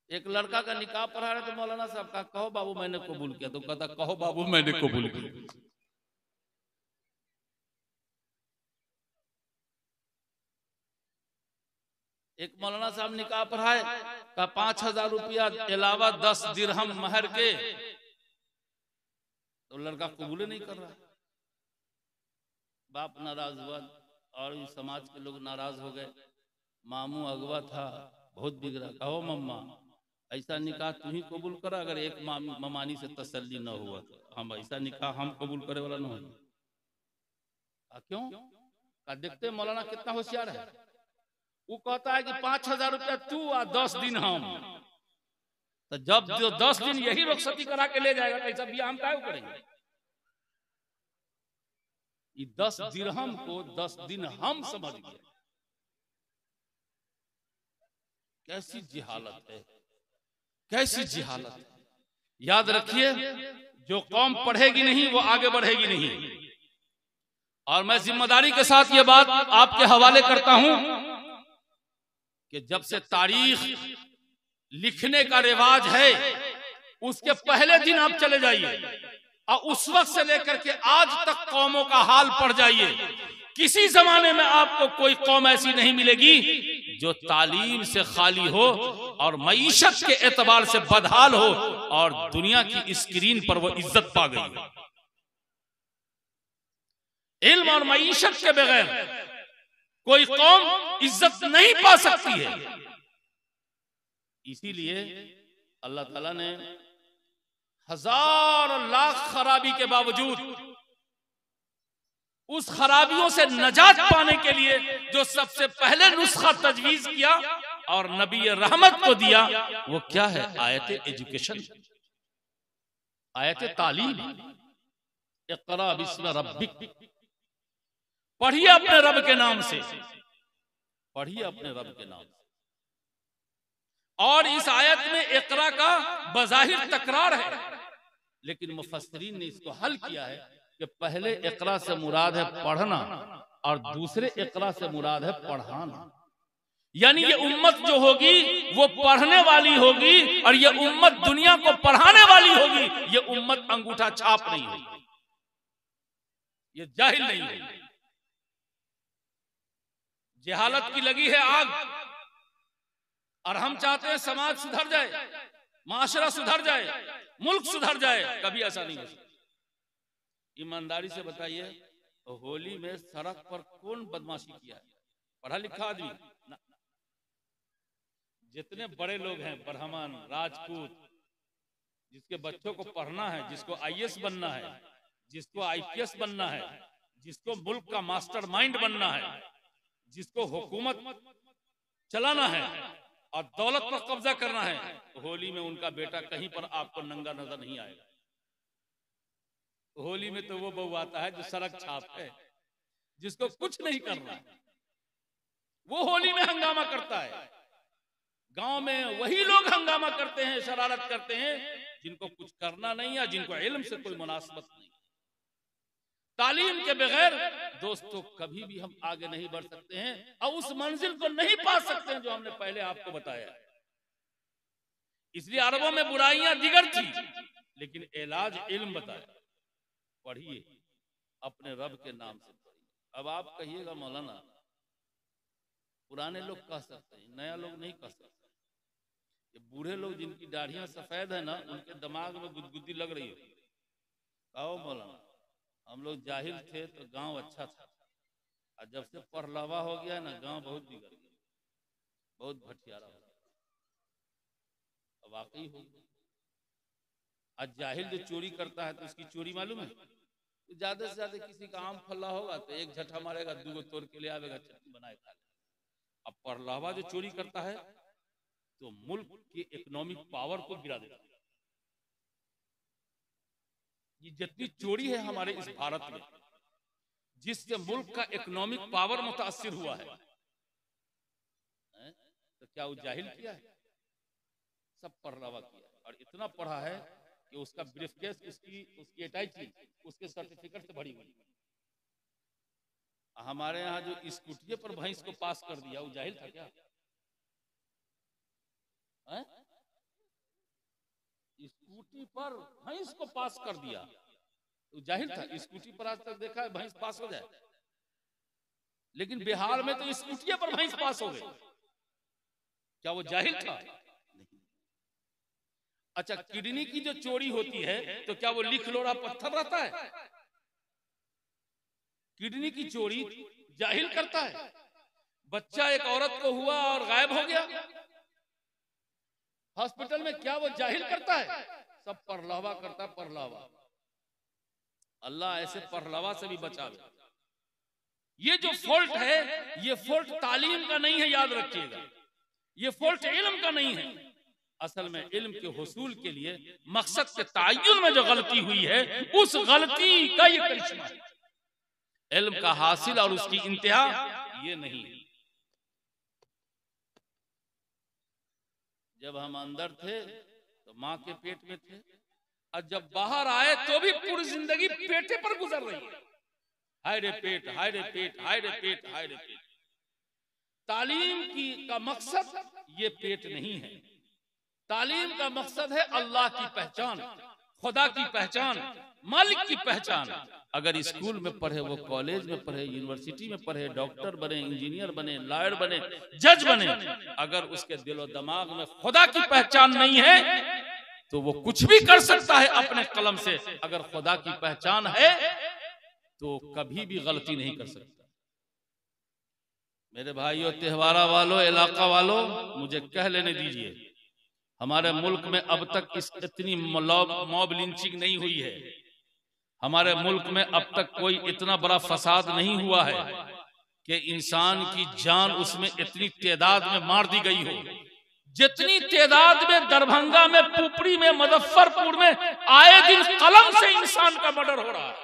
एक लड़का का निकाह पढ़ा रहे तो मौलाना साहब कहा कहो बाबू मैंने कबूल किया, तो कहता कहो बाबू मैंने कबूल किया। एक मौलाना साहब निकाह पढ़ाए का 5,000 रुपया अलावा 10 दिरहम महर के, तो लड़का कबूल नहीं कर रहा। बाप नाराज हुआ और समाज के लोग नाराज हो गए। मामू अगवा था, बहुत बिगड़ा। कहो मम्मा ऐसा निकाह तू ही कबूल करा, अगर एक ममानी से तसल्ली न हुआ तो हम ऐसा निकाह हम कबूल करे वाला न हो। क्यों? का देखते मौलाना कितना होशियार है। वो कहता है कि 5,000 रुपया तू और 10 दिन हम, तो जब जो 10 दिन यही रुखसती करा के ले जाएगा तो ऐसा बिया हम क्या करेंगे। ये 10 दिरहम को 10 दिन हम समझ गए। कैसी जिहालत है, कैसी जिहालत है। याद रखिए जो कौम पढ़ेगी नहीं वो आगे बढ़ेगी नहीं। और मैं जिम्मेदारी के साथ ये बात आपके हवाले करता हूं कि जब से तारीख लिखने का रिवाज है उसके पहले दिन आप चले जाइए और उस वक्त से लेकर के आज तक कौमों का हाल पढ़ जाइए। किसी जमाने में आपको कोई कौम ऐसी नहीं मिलेगी जो तालीम से खाली हो और मईशत के एतबार से बदहाल हो और दुनिया की स्क्रीन पर वो इज्जत पा गई। इल्म और मईशत के बगैर कोई कौम इज्जत नहीं पा सकती है। इसीलिए अल्लाह ताला ने हजार लाख खराबी के बावजूद उस खराबियों से नजात पाने के लिए जो सबसे पहले नुस्खा तजवीज किया और नबी रहमत को दिया वो क्या है? आयत एजुकेशन, आयत तालीम। इक़रा बिस्मि रब्बिक, पढ़िए अपने रब के नाम से, पढ़िए अपने रब के नाम से। और इस आयत में इक़रा का बज़ाहिर तकरार है, लेकिन मुफस्सिरीन ने इसको हल किया है कि पहले इक़रा से मुराद है पढ़ना और दूसरे इक़रा से मुराद है पढ़ाना। यानी ये उम्मत जो होगी वो पढ़ने वाली होगी और ये उम्मत दुनिया को पढ़ाने वाली होगी। ये उम्मत अंगूठा छाप नहीं होगी, ये जाहिल नहीं होगी। जहालत की लगी है आग और हम चाहते हैं समाज सुधर जाए, माशरा सुधर जाए, मुल्क सुधर जाए। कभी ऐसा नहीं हो सकता। ईमानदारी से बताइए होली में सड़क पर कौन बदमाशी किया है? पढ़ा लिखा आदमी ना। जितने बड़े लोग हैं, ब्राह्मण, राजपूत, जिसके बच्चों को पढ़ना है, जिसको IAS बनना है, जिसको IPS बनना है, जिसको मुल्क का मास्टरमाइंड बनना है, जिसको हुकूमत चलाना है और दौलत पर कब्जा करना है, तो होली में उनका बेटा कहीं पर आपको नंगा नजर नहीं आएगा। होली में तो वो बहू आता है जो सड़क छाप है, जिसको कुछ नहीं करना है, वो होली में हंगामा करता है। गांव में वही लोग हंगामा करते हैं, शरारत करते हैं, जिनको कुछ करना नहीं है, जिनको इल्म से कोई मुनासबत नहीं। तालीम के बगैर दोस्तों कभी भी हम आगे नहीं बढ़ सकते हैं और उस मंजिल को नहीं पा सकते हैं जो हमने पहले आपको बताया। इसलिए अरबों में बुराइयां दिगर थी, लेकिन इलाज इल्म बताया। पढ़िए अपने रब के नाम से पढ़िए। अब आप कहिएगा मौलाना पुराने लोग कह सकते हैं, नया लोग नहीं कह सकते। ये बूढ़े लोग जिनकी दाढ़ियां सफेद है ना, उनके दिमाग में गुदगुदी लग रही है। कहो मौलाना हम लोग जाहिल थे तो गांव अच्छा था, और जब से पढ़लावा हो गया ना गांव बहुत बिगड़ गया, बहुत भटियारा हो गया। वाकई हो गया। आज जाहिल जो चोरी करता है तो उसकी चोरी मालूम है, तो ज्यादा से ज्यादा किसी का आम फल्ला होगा तो एक झटका मारेगा, 2 तोड़ के ले आवेगा, चटनी बनाए खा लेगा। अब पढ़लावा जो चोरी करता है तो मुल्क की इकोनॉमिक पावर को गिरा देता है। ये जितनी चोरी है हमारे इस भारत में, जिससे मुल्क का इकोनॉमिक पावर मुतासिर हुआ है, तो क्या वो जाहिल किया है? सब पढ़लावा किया और इतना पढ़ा है कि उसका ब्रीफकेस, उसकी अटैची उसके सर्टिफिकेट से भरी हुई। हमारे यहाँ जो स्कूटी पर भैंस को पास कर दिया, वो जाहिल था क्या? स्कूटी पर भैंस को पास कर दिया, वो जाहिल था? स्कूटी पर आज तक देखा है भैंस पास हो जाए, लेकिन बिहार में तो स्कूटी पर भैंस पास हो गई। क्या वो जाहिल था? नहीं। अच्छा, किडनी की जो चोरी होती है तो क्या वो लिख लोड़ा पत्थर रहता है? किडनी की चोरी जाहिल करता है। बच्चा एक औरत को हुआ और गायब हो गया हॉस्पिटल में, क्या वो जाहिल करता है? सब पढ़लावा करता है, पढ़लावा। अल्लाह ऐसे पढ़लावा से भी बचावे। ये जो फॉल्ट है, ये फॉल्ट तालीम का नहीं है, याद रखिएगा। ये फॉल्ट इल्म का नहीं है। असल में इल्म के हुसूल के लिए मकसद के ताय्युन में जो गलती हुई है, उस गलती का ये करिश्मा है। इल्म का हासिल और उसकी इंतहा ये नहीं है। जब हम अंदर थे तो माँ के पेट में थे, और जब बाहर आए तो भी पूरी जिंदगी पेटे पर गुजर रही है। हाय रे पेट, हाय रे पेट, हाय रे पेट, हाय रे पेट। तालीम की का मकसद ये पेट नहीं है। तालीम का मकसद है अल्लाह की पहचान, खुदा की पहचान, मालिक की पहचान। अगर स्कूल में पढ़े, वो कॉलेज में पढ़े, यूनिवर्सिटी में पढ़े, डॉक्टर बने, इंजीनियर बने, लॉयर बने, जज बने, अगर उसके दिलो दिमाग में खुदा की पहचान नहीं है तो वो कुछ भी कर सकता है अपने कलम से। अगर खुदा की पहचान है तो कभी भी गलती नहीं कर सकता। मेरे भाइयों, त्योहारा वालों, इलाका वालों, मुझे कह लेने दीजिए, हमारे मुल्क में अब तक इतनी मॉब लिंचिंग नहीं हुई है। हमारे मुल्क में अब तक कोई इतना बड़ा फसाद नहीं हुआ है कि इंसान की जान उसमें इतनी तादाद में मार दी गई हो, जितनी तादाद में दरभंगा में, पुपरी में, मुजफ्फरपुर में आए दिन कलम से इंसान का मर्डर हो रहा है।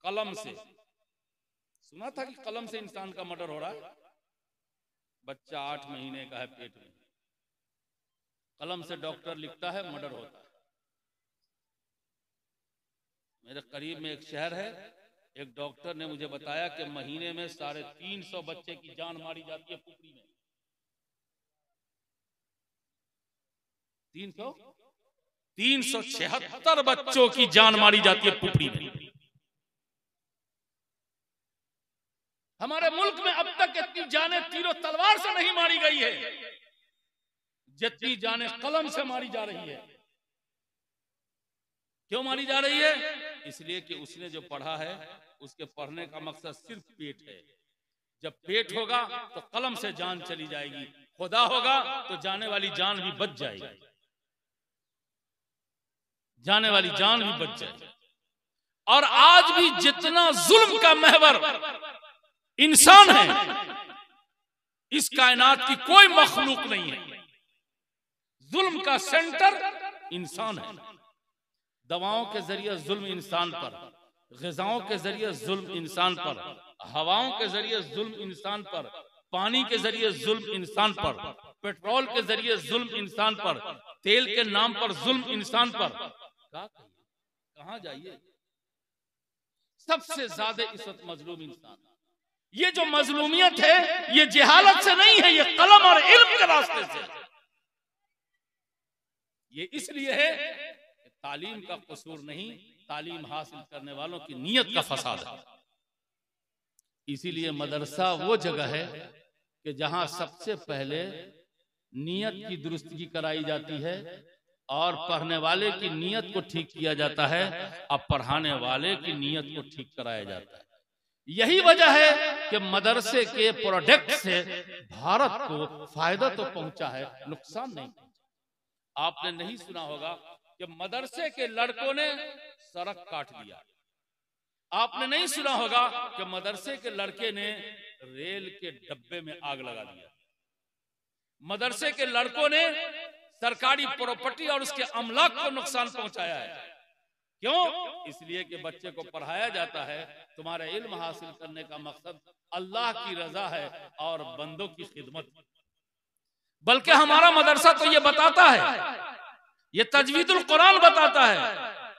कलम से सुना था कि कलम से इंसान का मर्डर हो रहा है। बच्चा 8 महीने का है पेट में, कलम से डॉक्टर लिखता है, मर्डर होता है। मेरे करीब में एक शहर है, एक डॉक्टर ने मुझे बताया कि महीने में 350 बच्चे की जान मारी जाती है पुपरी में। 376 बच्चों की जान मारी जाती है पुपरी में। हमारे मुल्क में अब तक इतनी जानें तीरों तलवार से नहीं मारी गई है जितनी जानें कलम से मारी जा रही है। क्यों मारी जा रही है? इसलिए कि उसने जो पढ़ा है, उसके पढ़ने का मकसद सिर्फ पेट है। जब पेट होगा तो कलम से जान चली जाएगी, खुदा होगा तो जाने वाली जान भी बच जाएगी, जाने वाली जान भी बच जाएगी। और आज भी जितना जुल्म का महवर इंसान है, इस कायनात की कोई मखलूक नहीं है। जुल्म का सेंटर इंसान है। दवाओं के जरिए जुल्म इंसान पर, ग़िज़ाओं के जरिए जुल्म इंसान पर, हवाओं के जरिए जुल्म इंसान पर, पानी के जरिए जुल्म इंसान पर, पेट्रोल के जरिए जुल्म इंसान पर, तेल के नाम पर जुल्म इंसान पर। कहां जाइए? सबसे ज्यादा इस वक्त मजलूम इंसान। ये जो मजलूमियत है, ये जहालत से नहीं है, ये कलम और इल्म के रास्ते से। ये इसलिए है कि तालीम का कसूर नहीं, तालीम हासिल करने वालों की नीयत का फसाद है। इसीलिए मदरसा वो जगह है कि जहां सबसे पहले नीयत की दुरुस्तगी कराई जाती है और पढ़ने वाले की नीयत को ठीक किया जाता है, और पढ़ाने वाले की नीयत को ठीक कराया जाता है। यही वजह है कि मदरसे के प्रोडक्ट से भारत को फायदा तो पहुंचा है, नुकसान नहीं। आपने नहीं सुना होगा कि मदरसे के लड़कों ने सड़क काट दिया। आपने नहीं सुना होगा कि मदरसे के लड़के ने रेल के डब्बे में आग लगा दिया। मदरसे के लड़कों ने सरकारी प्रॉपर्टी और उसके अमलाक को नुकसान पहुंचाया है। क्यों? इसलिए कि बच्चे को पढ़ाया जाता है तुम्हारा इल्म हासिल करने का मकसद अल्लाह की रजा है और बंदों की खिदमत। बल्कि हमारा मदरसा तो ये बताता है, ये तजवीदुल कुरान बताता है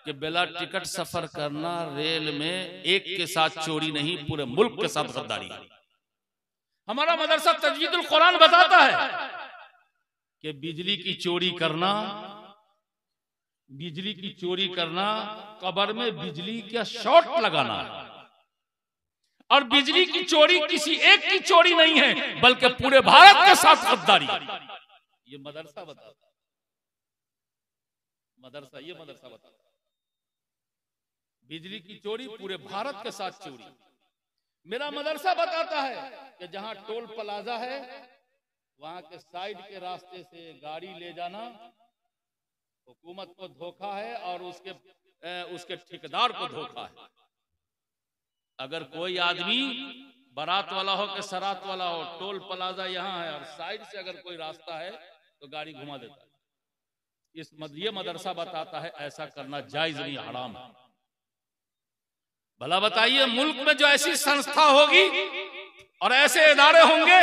कि बिला टिकट सफर करना, रेल में एक के साथ चोरी नहीं, पूरे मुल्क के साथ गद्दारी। हमारा मदरसा तजवीदुल कुरान बताता है कि बिजली की चोरी करना, कब्र में बिजली का शॉट लगाना, और बिजली की चोरी किसी एक की चोरी नहीं है बल्कि पूरे भारत के साथ गद्दारी। ये मदरसा बताता है, ये मदरसा बताता है बिजली की चोरी पूरे भारत के साथ चोरी। मेरा मदरसा बताता है कि जहां टोल प्लाजा है वहां के साइड के रास्ते से गाड़ी ले जाना हुकूमत को धोखा है और उसके ठेकेदार को धोखा है। अगर कोई आदमी बारात वाला हो कि सरात वाला हो, टोल प्लाजा यहाँ है और साइड से अगर कोई रास्ता है तो गाड़ी घुमा देता है। ये मदरसा बताता है ऐसा करना जायज नहीं, हराम है। भला बताइए, मुल्क में जो ऐसी संस्था होगी और ऐसे इदारे होंगे,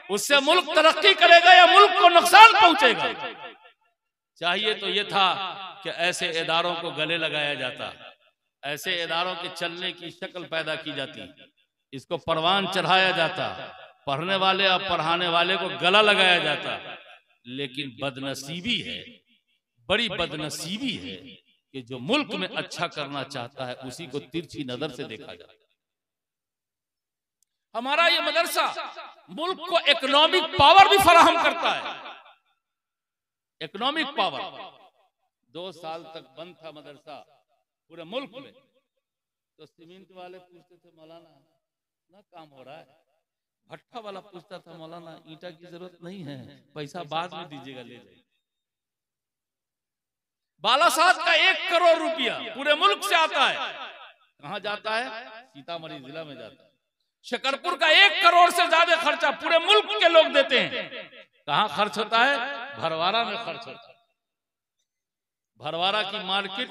उससे मुल्क तरक्की करेगा या मुल्क को नुकसान पहुंचेगा? चाहिए तो ये था कि ऐसे इदारों को गले लगाया जाता, ऐसे इदारों के चलने की शक्ल पैदा की जाती, इसको परवान चढ़ाया जाता, पढ़ने वाले और पढ़ाने वाले को गला लगाया जाता। लेकिन बदनसीबी है, बड़ी बदनसीबी है कि जो मुल्क में अच्छा करना चाहता है उसी को तिरछी नजर से देखा जाता है। हमारा ये मदरसा मुल्क को इकोनॉमिक पावर भी फराहम करता है। इकोनॉमिक पावर 2 साल तक बंद था मदरसा पूरे मुल्क में, तो सीमेंट वाले पूछते थे मौलाना ना काम हो रहा है, भट्ठा वाला पूछता था मौलाना ईंटा की जरूरत नहीं है, पैसा बाद में दीजिएगा, ले जाइए। बालासात का 1 करोड़ रुपया पूरे मुल्क से आता है। कहां जाता है? सीतामढ़ी जिला में जाता है। शकरपुर का 1 करोड़ से ज्यादा खर्चा पूरे मुल्क के लोग देते हैं। कहां खर्च होता है? भरवारा में खर्च होता है। भरवारा की मार्केट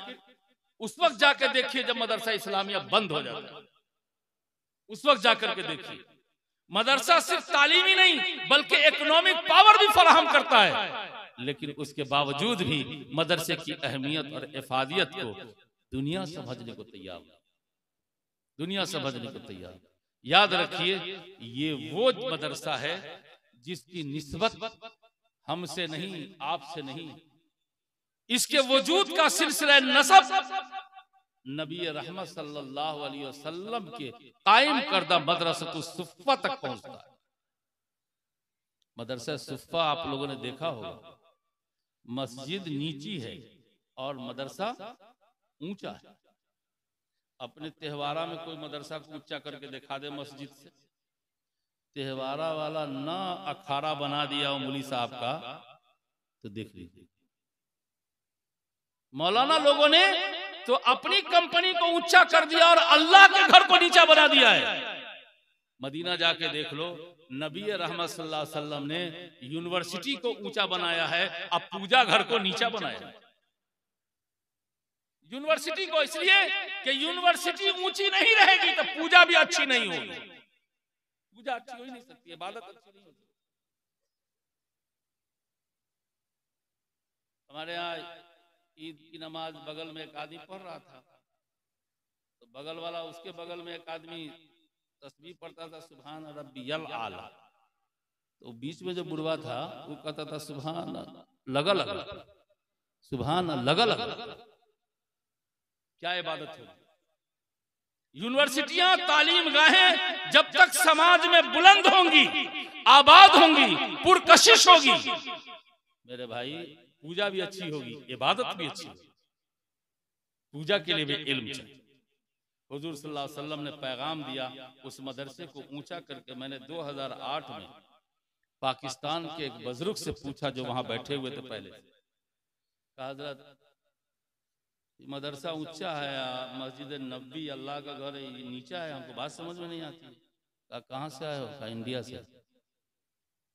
उस वक्त जाकर देखिए जब मदरसा इस्लामिया बंद हो जाता है, उस वक्त जाकर के देखिए। मदरसा सिर्फ तालीमी नहीं बल्कि इकोनॉमिक पावर भी फराहम करता है। लेकिन उसके बावजूद भी मदरसे की अहमियत और इफादियत को दुनिया समझने को तैयार, दुनिया समझने को तैयार। याद रखिए, ये वो मदरसा है जिसकी निस्बत हमसे नहीं, आपसे नहीं, इसके वजूद का सिलसिला नसब नबी रहमत सल्लल्लाहु अलैहि वसल्लम के कायम करदा मदरसा सुफ़्फ़ा तक पहुंचता है। मदरसा सुफ़्फ़ा आप लोगों ने देखा होगा, मस्जिद नीची है और मदरसा ऊंचा है। अपने त्योहारा में कोई मदरसा को ऊंचा करके दिखा दे मस्जिद से, त्योहारा वाला ना अखाड़ा बना दिया हो मौलवी साहब का, तो देख लीजिए। मौलाना लोगों ने तो अपनी कंपनी को ऊंचा कर दिया और अल्लाह के घर को नीचा बना दिया है। मदीना जाके देख लो, नबी रहमत सल्लल्लाहु अलैहि वसल्लम ने यूनिवर्सिटी को ऊंचा बनाया है, अब पूजा घर को नीचा बनाया। यूनिवर्सिटी को इसलिए कि यूनिवर्सिटी ऊंची नहीं रहेगी तो पूजा भी अच्छी नहीं होगी। पूजा अच्छी हो ही नहीं सकती, इबादत अच्छी नहीं हो सकती। हमारे यहाँ ईद की नमाज बगल में एक आदमी पढ़ रहा था, तो बगल वाला उसके बगल में एक आदमी तस्बीह पढ़ता था सुभान रब्बियल आला, तो बीच में जो बुढ़वा था वो कहता था सुभान लगा लगा, सुभान लगा लगा। क्या इबादत होगी? यूनिवर्सिटियां, तालीम गाहें जब तक समाज में बुलंद होंगी, आबाद होंगी, पुरकशिश होगी, मेरे भाई पूजा भी अच्छी होगी, इबादत भी अच्छी होगी। पूजा के लिए भी इल्म चाहिए। हुजूर सल्लल्लाहु अलैहि वसल्लम ने पैगाम दिया, उस मदरसे को ऊंचा करके। मैंने 2008 में पाकिस्तान के एक बुजुर्ग से पूछा जो वहां बैठे हुए थे पहले, कहा हज़रत मदरसा ऊंचा है, मस्जिद नबी अल्लाह का घर है, नीचा है, हमको बात समझ में नहीं आती। कहाँ से आए हो? कहा इंडिया से।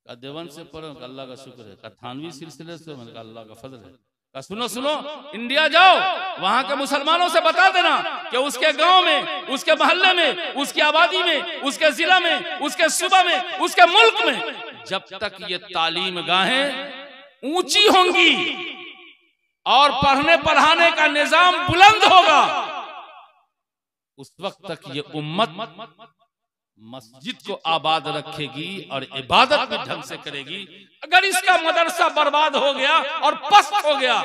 कहा देवन से पढ़ो? अल्लाह का शुक्र है। कहा थानवी सिलसिले से? मैंने कहा अल्लाह का फजल है। सुनो सुनो, इंडिया जाओ, वहां के मुसलमानों से बता देना कि उसके गांव में, उसके मोहल्ले में, उसकी आबादी में, उसके जिला में, उसके सूबा में, उसके मुल्क में जब तक ये तालीम गाहें ऊंची होंगी और पढ़ने पढ़ाने का निजाम बुलंद होगा, उस वक्त तक ये उम्मत मस्जिद को आबाद रखेगी और इबादत भी ढंग से करेगी। अगर इसका मदरसा बर्बाद हो गया और पस्त हो गया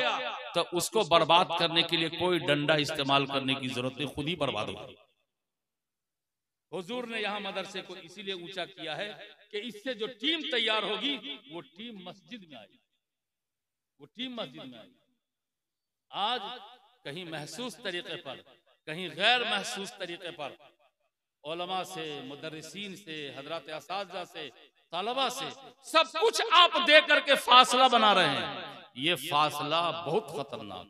तो उसको बर्बाद करने के लिए कोई डंडा इस्तेमाल करने की जरूरत नहीं, खुद ही बर्बाद होगा। हुजूर ने यहाँ मदरसे को इसीलिए ऊंचा किया है कि इससे जो टीम तैयार होगी वो टीम मस्जिद में आएगी, वो टीम मस्जिद में आएगी। आज कहीं महसूस तरीके पर, कहीं गैर महसूस तरीके पर उलमा से, मुदर्रिसीन से, हजरत असातिज़ा से, तलबा से सब कुछ आप दे करके फासला बना रहे हैं। ये फासला बहुत खतरनाक,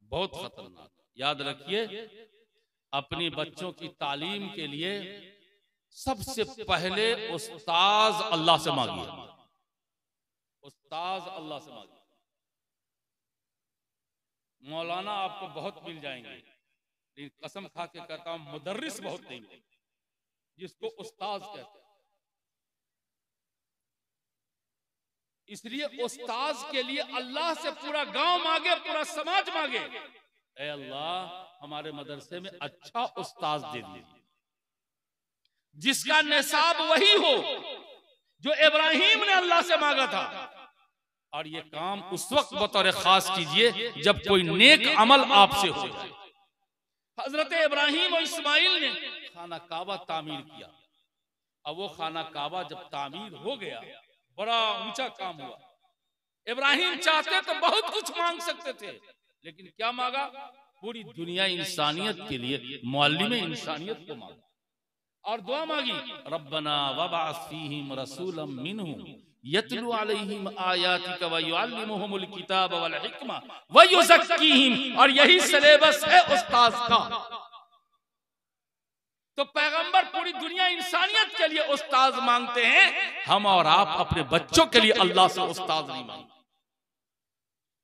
बहुत खतरनाक। याद रखिए, अपनी बच्चों की तालीम के लिए सबसे पहले उस्ताज अल्लाह से मांगिए, उस्ताज अल्लाह से मांगिए। मौलाना आपको बहुत मिल जाएंगे, लेकिन कसम खा के कहता हूं मुदर्रिस बहुत नहीं मिलेंगे, जिसको उस्ताज कहते हैं। इसलिए उस्ताज के लिए अल्लाह से पूरा गांव मांगे, पूरा समाज मांगे, ऐ अल्लाह हमारे मदरसे में अच्छा उस्ताज दे दीजिए, जिसका निसाब वही हो जो इब्राहिम ने अल्लाह से मांगा था। और ये काम उस वक्त बतौर खास कीजिए जब कोई नेक अमल आपसे हो जाए। हजरत इब्राहिम और इस्माइल ने खाना काबा तामीर किया। अब वो खाना काबा जब तामीर हो गया, बड़ा ऊंचा काम हुआ। इब्राहिम चाहते तो बहुत कुछ मांग सकते थे, लेकिन क्या मांगा? पूरी दुनिया इंसानियत के लिए मुअल्लिम इंसानियत को मांगा और दुआ मांगी, रब्बना वबअस फीहिम रसूलन मिनहुम यतलू अलैहिम आयातिका व युअल्लिमुहुमुल किताब वल हिकमा व युज़क्कीहिम। और यही सिलेबस है उस्ताद का। तो पैगंबर पूरी दुनिया इंसानियत के लिए उस्ताद मांगते हैं, हम और आप अपने बच्चों के लिए अल्लाह से उस्ताद नहीं मांगते।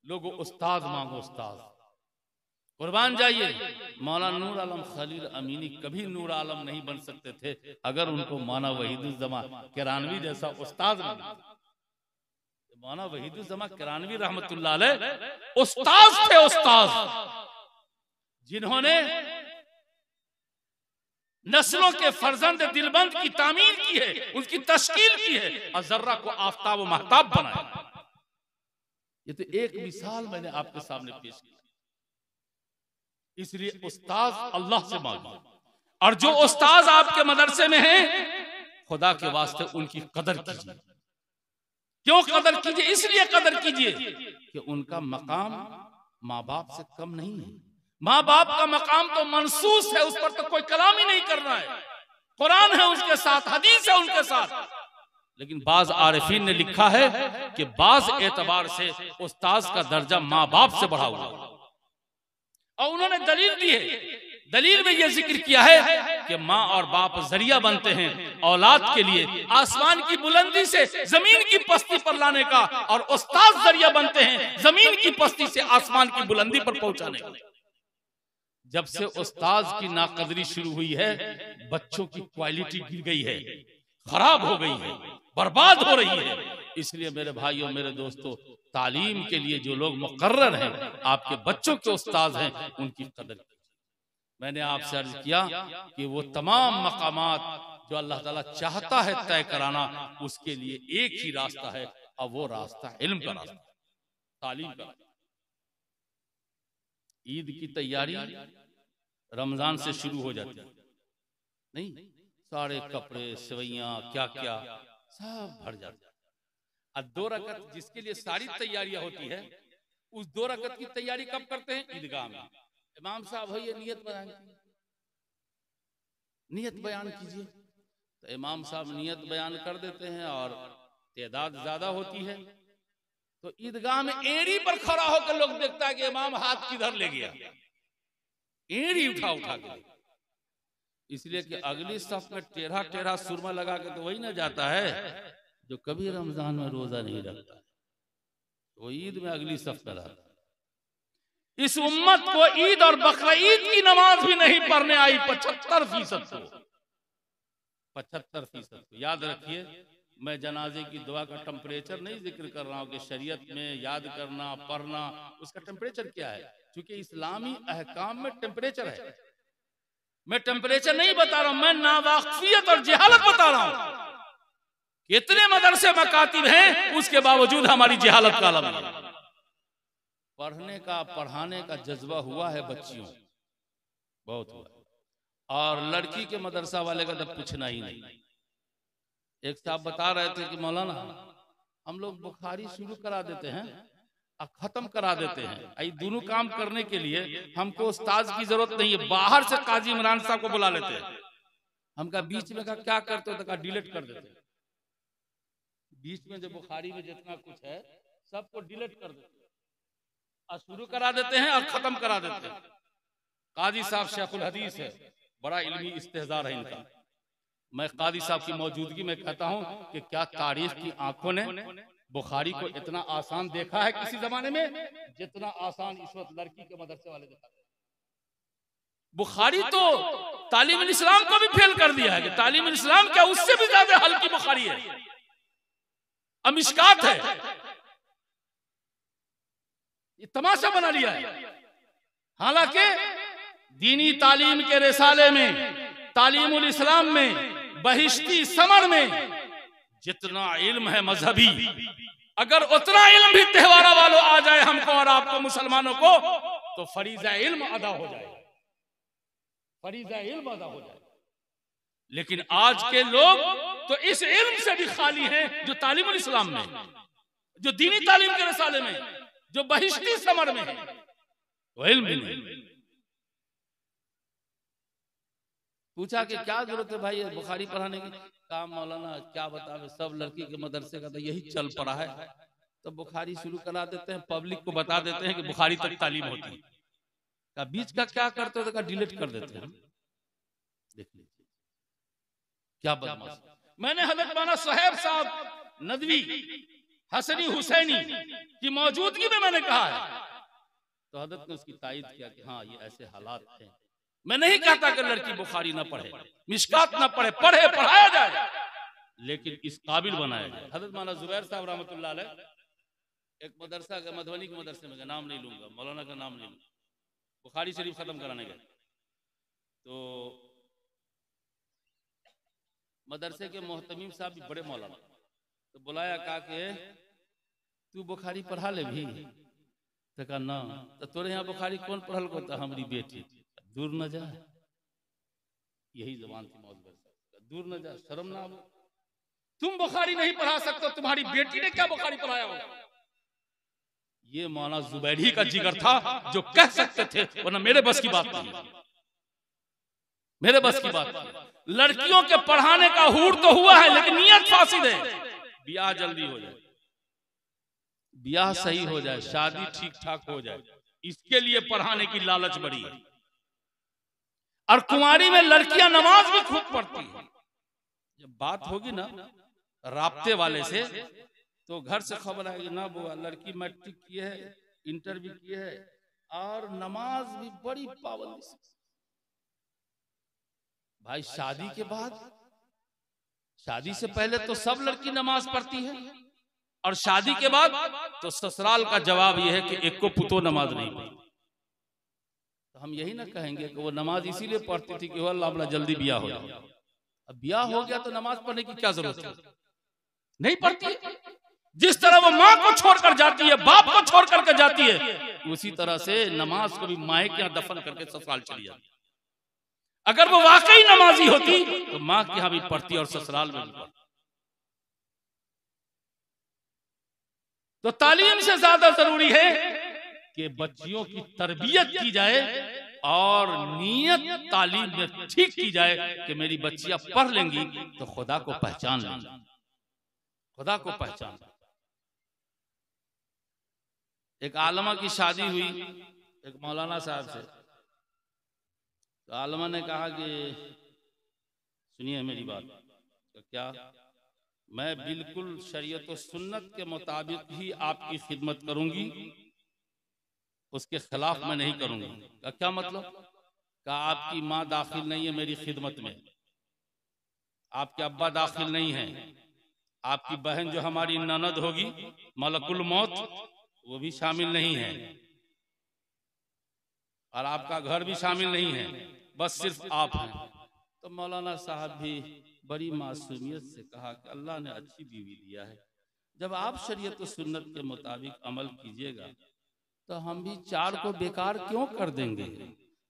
लोगों उस्ताद मांगो, उस्ताद। कुर्बान जाइए, मौलाना नूर आलम खलील अमीनी कभी नूर आलम नहीं बन सकते थे अगर उनको मौलाना वहीदुज़्ज़मा किरानवी जैसा उस्ताद नहीं मिलता। मौलाना वहीदुज़्ज़मा किरानवी रहमतुल्लाह अलैह उस्ताद थे, उस्ताद, जिन्होंने नस्लों के फर्जंद दिलबंद की तामीर की है, उनकी तश्कील की है और जर्रा को आफताब व महताब बनाया। ये तो एक मिसाल मैंने आपके सामने पेश की। इसलिए उस्ताद अल्लाह से मांगिए, और जो उस्ताद आपके मदरसे में हैं, खुदा के वास्ते उनकी कदर कीजिए। क्यों कदर कीजिए? इसलिए कदर कीजिए कि उनका मकाम माँ बाप से कम नहीं है। माँ बाप का मकाम तो मनसूस है, उस पर तो कोई कलाम ही नहीं करना है। कुरान है उसके साथ, हदीस है उनके साथ। लेकिन बाज आरिफीन ने लिखा है कि बाज एतबार से उस्ताद का दर्जा माँ बाप से बढ़ा हुआ है। और उन्होंने दलील दी है, दलील में यह जिक्र किया है कि माँ और बाप जरिया बनते हैं औलाद के लिए आसमान की बुलंदी से जमीन की पस्ती पर लाने का, और उस्ताद जरिया बनते हैं जमीन की पस्ती से आसमान की बुलंदी पर पहुंचाने का। जब से उस्ताद की नाकदरी शुरू हुई है, बच्चों की क्वालिटी गिर गई है, खराब हो गई है, बर्बाद हो रही है। इसलिए मेरे भाइयों, मेरे दोस्तों, तालीम के लिए जो लोग मुकर्रर हैं, आपके बच्चों के उस्ताद हैं, उनकी कदर कीजिए। मैंने आपसे अर्ज किया कि वो तमाम मकामात जो अल्लाह ताला चाहता है तय कराना, उसके लिए एक ही रास्ता है, और वो रास्ता इल्म का रास्ता, तालीम का। ईद की तैयारी रमजान से शुरू हो जाती है, नहीं? सारे कपड़े, सेवैयां, क्या क्या सब भर जाते हैं। अब 2 रकत जिसके लिए सारी तैयारियां होती है, उस 2 रकत की तैयारी कब करते हैं? ईदगाह में। इमाम साहब है, ये नियत बयान कीजिए, नियत बयान कीजिए। तो इमाम साहब नियत बयान कर देते हैं, और तादाद ज्यादा होती है, तो ईदगाह में एड़ी पर खड़ा होकर लोग देखता है कि इमाम हाथ किधर ले गया, एड़ी उठा उठा के। इसलिए कि अगली सफ में टेढ़ा टेढ़ा सुरमा लगा के तो वही ना जाता है जो कभी रमजान में रोजा नहीं रखता, वो ईद में अगली सफ में रहता है। इस उम्मत को ईद और बकरीद की नमाज भी नहीं पढ़ने आई 75% को। 75% को याद रखिए। मैं जनाजे की दुआ का टेम्परेचर नहीं जिक्र कर रहा हूं कि शरीयत में याद करना पढ़ना उसका टेम्परेचर क्या है, क्योंकि इस्लामी अहकाम में टेम्परेचर है। मैं टेम्परेचर नहीं बता रहा हूं, मैं नावाकिफियत और जहालत बता रहा हूं। कितने मदरसे मकातिब हैं, उसके बावजूद हमारी जहालत का आलम है। पढ़ने का पढ़ाने का जज्बा हुआ है बच्चियों, बहुत हुआ। और लड़की के मदरसा वाले का तो पूछना ही नहीं। एक साहब बता रहे थे कि मौलाना हम लोग बुखारी शुरू करा देते हैं और खत्म करा देते हैं, ये दोनों काम करने के लिए हमको उस्ताद की जरूरत नहीं है, बाहर से काजी इमरान साहब को बुला लेते हैं। हम कहा बीच में क्या करते हो, तो कहा डिलीट कर देते हैं। बीच में जो बुखारी में जितना कुछ है सबको डिलीट कर देते हैं और शुरू करा देते हैं और खत्म करा देते हैं। काजी साहब शेखुल हदीस है, बड़ा इल्मी इस्तेहजार है इनका। मैं काजी साहब की मौजूदगी में कहता हूं कि क्या तारीख की आंखों ने बुखारी को इतना आसान देखा है किसी जमाने में, जितना आसान इस वक्त लड़की के मदरसे वाले दिखाते हैं। बुखारी तो तालीम इस्लाम को भी फेल कर दिया है कि तालीम इस्लाम क्या उससे भी ज्यादा हल्की बुखारी है, अमिशकात है। ये तमाशा बना लिया है। हालांकि दीनी तालीम के रिसाले में, तालीमुल इस्लाम में, बहिश्ती समर में जितना इल्म है मजहबी, अगर उतना इल्म भी त्योहारा वालों आ जाए हमको और आपको मुसलमानों को, तो फरीज़ा इल्म अदा हो जाए, फरीज़ा इल्म अदा हो जाए। लेकिन आज के लोग तो इस इल्म से भी खाली हैं जो तालीमुल इस्लाम में, जो दीनी तालीम के रिसाले में, जो बहिश्ती समर में है, वो इल्म भी नहीं। पूछा कि क्या जरूरत है भाई बुखारी पढ़ाने की, काम मौलाना क्या बतावे, सब लड़की के मदरसे का तो यही चल पड़ा है, तो बुखारी शुरू करा देते हैं, पब्लिक को बता देते हैं कि बुखारी तक तालीम होती है। का बीच का क्या करते हो, तो डिलीट कर देते हैं। देख लीजिए क्या बदमाश। मैंने हजरत मौलाना सुहैब साहब नदवी हसनी हुसैनी की मौजूदगी में मैंने कहा है, तो हजरत ने उसकी तायीद किया कि हाँ ये ऐसे हालात हैं। मैं नहीं कहता कि लड़की बुखारी ना पढ़े, मिशकात ना पढ़े, पढ़े पढ़ाया जाए, लेकिन इस काबिल बनाया जाए। हजरत मौलाना जुबैर साहब रहमतुल्लाह अलैह एक मदरसा का, मधुबनी के मदरसे में, नाम नहीं लूंगा, मौलाना का नाम नहीं लूंगा, बुखारी शरीफ खत्म कराने गए, तो मदरसे के मोहतमीम साहब भी बड़े मौलाना, तो बुलाया, कहा कि तू बुखारी पढ़ा ले भी, तो कहा ना, तो तोरे यहाँ बुखारी कौन पढ़ल को, तो हमारी बेटी, दूर न जा, यही जबान थी मौलवी साहब, दूर न जा, शर्म ना हो, तुम बुखारी नहीं पढ़ा सकते, तुम्हारी बेटी ने क्या बुखारी पढ़ाया होगा। ये मौलाना जुबैरी का जिगर था जो कह सकते थे, वरना मेरे बस की बात नहीं, मेरे बस की बात नहीं। लड़कियों के पढ़ाने का हूर तो हुआ है, लेकिन नियत फासिद है। ब्याह जल्दी हो जाए, ब्याह सही हो जाए, शादी ठीक ठाक हो जाए, इसके लिए पढ़ाने की लालच बढ़ी है। और कुंवारी में लड़कियां नमाज भी खूब पढ़ती है। जब बात होगी ना राब्ते वाले से, तो घर से खबर आएगी, ना बुआ लड़की मैट्रिक की है, इंटर भी की है, और नमाज भी बड़ी पाबंदी से। भाई शादी के बाद, शादी से पहले तो सब लड़की नमाज पढ़ती है, और शादी के बाद तो ससुराल का जवाब यह है कि एक को पुतो नमाज नहीं पढ़ती। तो हम यही ना कहेंगे कि वो नमाज इसीलिए पढ़ती थी कि वो अल्लाह जल्दी ब्याह हो जाए। अब ब्याह हो गया तो नमाज पढ़ने की क्या जरूरत है, नहीं पढ़ती। जिस तरह वो माँ को छोड़कर जाती है, बाप को छोड़ करके जाती है, उसी तरह से नमाज को भी माँ के यहाँ दफन करके ससुराल चली जाती। अगर वो वाकई नमाजी होती तो माँ के यहाँ भी पढ़ती और ससुराल में भी पढ़ती। तो तालीम से ज्यादा जरूरी है कि बच्चियों की तरबियत की जाए और नियत तालीम में ठीक की जाए कि मेरी बच्चियां पढ़ लेंगी तो खुदा को पहचान लेंगी, खुदा को पहचान। एक आलमा की शादी हुई एक मौलाना साहब से, तो आलमा ने कहा कि सुनिए मेरी बात, तो क्या, मैं बिल्कुल शरीयत और सुन्नत के मुताबिक ही आपकी खिदमत करूंगी, उसके खिलाफ मैं नहीं करूंगा। का क्या मतलब? का आपकी माँ दाखिल नहीं है मेरी खिदमत में, आपके अब्बा दाखिल नहीं है, आपकी बहन जो हमारी ननद होगी मलकुल मौत वो भी शामिल नहीं है, और आपका घर भी शामिल नहीं है, बस सिर्फ आप हैं। तो मौलाना साहब भी बड़ी मासूमियत से कहा कि अल्लाह ने अच्छी बीवी दिया है, जब आप शरीयत और सुन्नत के मुताबिक अमल कीजिएगा तो हम भी 4 को बेकार क्यों कर देंगे,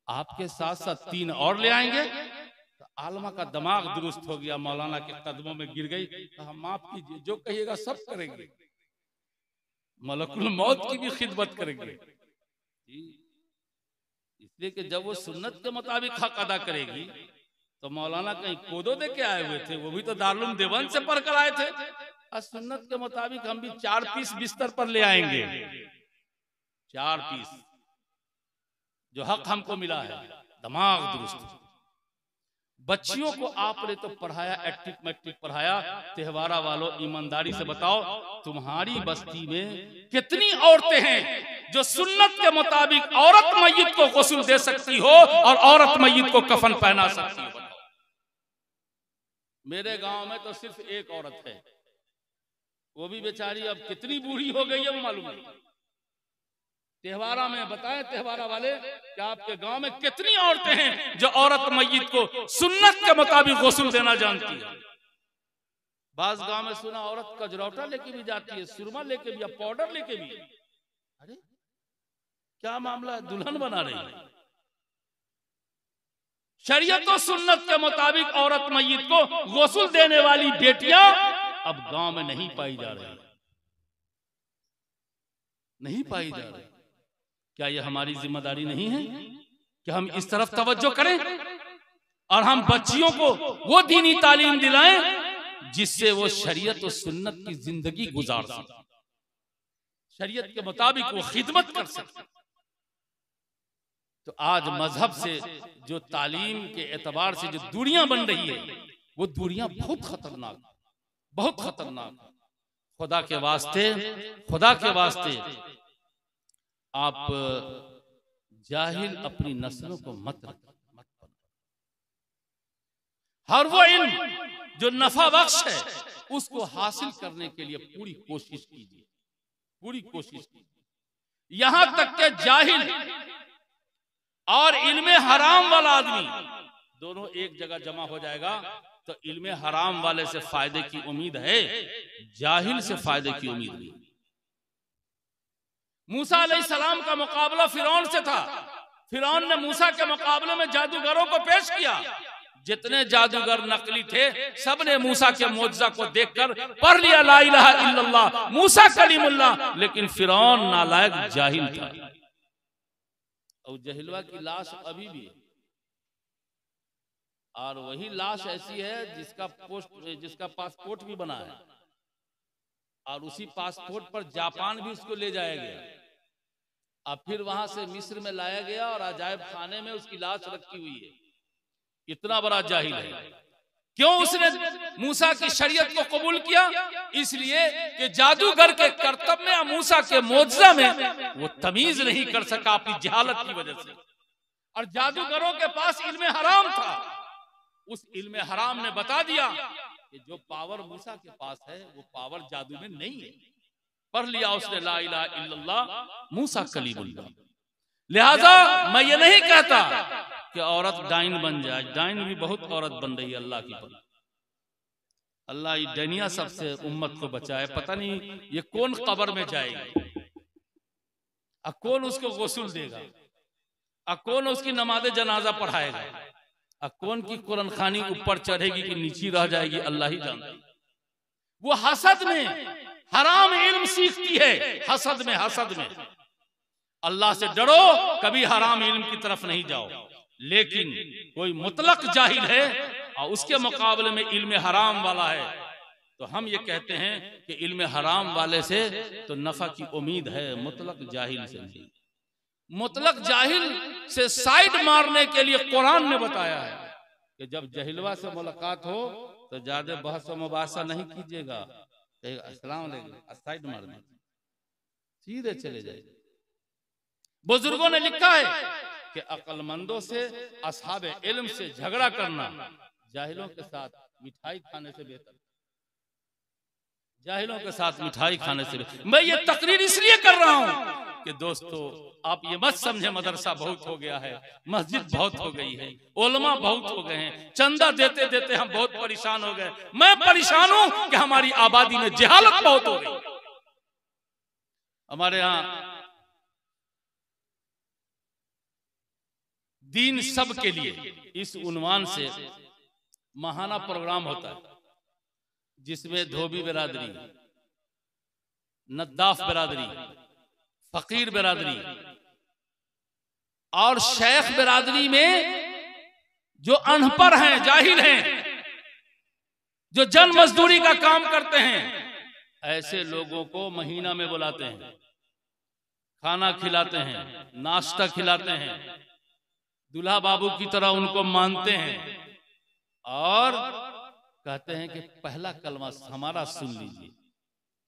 आपके साथ साथ 3 और ले आएंगे। तो आलमा का दिमाग दुरुस्त हो गया, मौलाना के कदमों में गिर गई। तो हम माफ कीजिए, जो कहिएगा सब करेंगे, मलकुल मौत की भी खिदमत करेंगे। इसलिए कि जब वो सुन्नत के मुताबिक हक अदा करेगी तो मौलाना कहीं कोदो दे के आए हुए थे, वो भी तो दारुल देवबंद से पढ़ कर आए थे। और सुन्नत के मुताबिक हम भी 4 पीस बिस्तर पर ले आएंगे, 4 पीस जो हक हमको मिला है। दिमाग दुरुस्त। बच्चियों को आपने तो पढ़ाया, एट्रिक मैट्रिक पढ़ाया, त्योहारा वालों ईमानदारी से बताओ तुम्हारी बस्ती में कितनी औरतें हैं जो सुन्नत के मुताबिक औरत मय्यत को गुस्ल दे सकती हो और औरत मय्यत को कफन पहना सकती हो? मेरे गांव में तो सिर्फ एक औरत है, वो भी बेचारी अब कितनी बूढ़ी हो गई है वो मालूम नहीं। त्योहारा में बताएं त्योहारा वाले कि आपके गांव में कितनी औरतें हैं जो औरत मय्यत को सुन्नत के मुताबिक गुस्ल देना जानती है। बाज गांव में सुना औरत कजरौटा लेके भी जाती है, सुरमा लेके भी, या पाउडर लेके भी। अरे क्या मामला है, दुल्हन बना रही है। शरीयत और सुन्नत के मुताबिक औरत मय्यत को गुस्ल देने वाली बेटियां अब गांव में नहीं पाई जा रही, नहीं पाई जा रही। क्या यह हमारी जिम्मेदारी नहीं है कि हम इस तरफ तवज्जो करें और हम बच्चियों को वो दीनी तालीम दिलाएं जिससे वो शरीयत और सुन्नत की जिंदगी गुजार सके, शरीयत के मुताबिक वो खिदमत कर सके। तो आज मजहब से जो तालीम के एतबार से जो दूरियां बन रही है वो दूरियां बहुत खतरनाक, बहुत खतरनाक। खुदा के वास्ते, खुदा के वास्ते आप जाहिल अपनी नस्लों को मत बना। हर वो इल्म जो नफा बख्श है उसको हासिल करने के लिए पूरी कोशिश कीजिए, पूरी कोशिश कीजिए। यहां तक के जाहिल और इल्मे हराम वाला आदमी दोनों एक जगह जमा हो जाएगा तो इल्मे हराम वाले से फायदे की उम्मीद है, जाहिल से फायदे की उम्मीद नहीं। मूसा अलैहिस्सलाम का मुकाबला फिरौन से था। फिरौन ने मूसा के मुकाबले में जादूगरों को पेश किया। जितने जादूगर नकली थे सब ने मूसा के मौजज़ा को देखकर पढ़ लिया ला इलाहा इल्लल्लाह मूसा कलीमुल्लाह, लेकिन फिरौन नालायक जाहिल था। और जहिलवा की लाश अभी भी है, और वही लाश ऐसी है जिसका पासपोर्ट भी बना है, और उसी पासपोर्ट पर जापान भी उसको ले जाया गया, और फिर वहां से मिस्र में लाया गया और अजायब खाने में उसकी लाश रखी हुई है। इतना बड़ा जाहिल है। क्यों उसने मूसा की शरीयत को कबूल किया? इसलिए कि जादूगर के कर्तव्य में, मूसा के मौजज़ा में वो तमीज नहीं कर सका अपनी जहालत की वजह से, और जादूगरों के पास इल्मे हराम था। उस इल्मे हराम ने बता दिया कि जो पावर मूसा के पास है वो पावर जादू में नहीं है। पढ़ लिया उसने ला इलाहा इल्लल्लाह मूसा कलीमुल्लाह। लिहाजा मैं ये नहीं कहता कि औरत डाइन बन जाए, डाइन भी बहुत औरत बन रही है अल्लाह की पर। अल्लाह ये डैनिया सबसे उम्मत को बचाए। पता नहीं ये कौन कब्र में जाएगी, और कौन उसको गुस्ल देगा, और कौन उसकी नमाज़े जनाजा पढ़ाएगा, और कौन की कुरान खानी ऊपर चढ़ेगी कि नीचे रह जाएगी, अल्लाह ही जानता। वो हसद में हराम इल्म सीखती है, हसद में, हसद में। अल्लाह से डरो, कभी हराम इल्म की तरफ नहीं जाओ। लेकिन कोई मुतलक जाहिल है और उसके मुकाबले में इल्म हराम वाला है, तो हम ये कहते हैं कि इल्म हराम वाले से तो नफा की उम्मीद है, मुतलक जाहिल से नहीं। मुतलक जाहिल से साइड मारने के लिए कुरान ने बताया है कि जब जहिलवा से मुलाकात हो तो ज्यादा बहस व मुबासा नहीं कीजिएगा, अस्सलाम वालेकुम, साइड मारने, सीधे चले जाइए। बुजुर्गों ने लिखा है कि अक्लमंदों से, असहाबे इल्म से झगड़ा करना जाहिलों के साथ मिठाई खाने से बेहतर। जाहिलों के साथ मिठाई खाने से बेहतर। मैं ये तकरीर इसलिए कर रहा हूं कि दोस्तों आप ये मत समझे मदरसा बहुत हो गया है, मस्जिद बहुत हो गई है, उलमा बहुत हो गए हैं, चंदा देते देते हम बहुत परेशान हो गए। मैं परेशान हूं कि हमारी आबादी में जहालत बहुत हो गई। हमारे यहाँ दीन सब के लिए इस उन्वान से महाना प्रोग्राम होता है, जिसमें धोबी बिरादरी, नद्दाफ बिरादरी, फकीर बिरादरी और शेख बिरादरी में जो अनपढ़ हैं, जाहिल हैं, जो जन मजदूरी का काम करते हैं, ऐसे लोगों को महीना में बुलाते हैं, खाना खिलाते हैं, नाश्ता खिलाते हैं, दूल्हा बाबू की तरह उनको मानते हैं और कहते हैं कि पहला कलमा हमारा सुन लीजिए।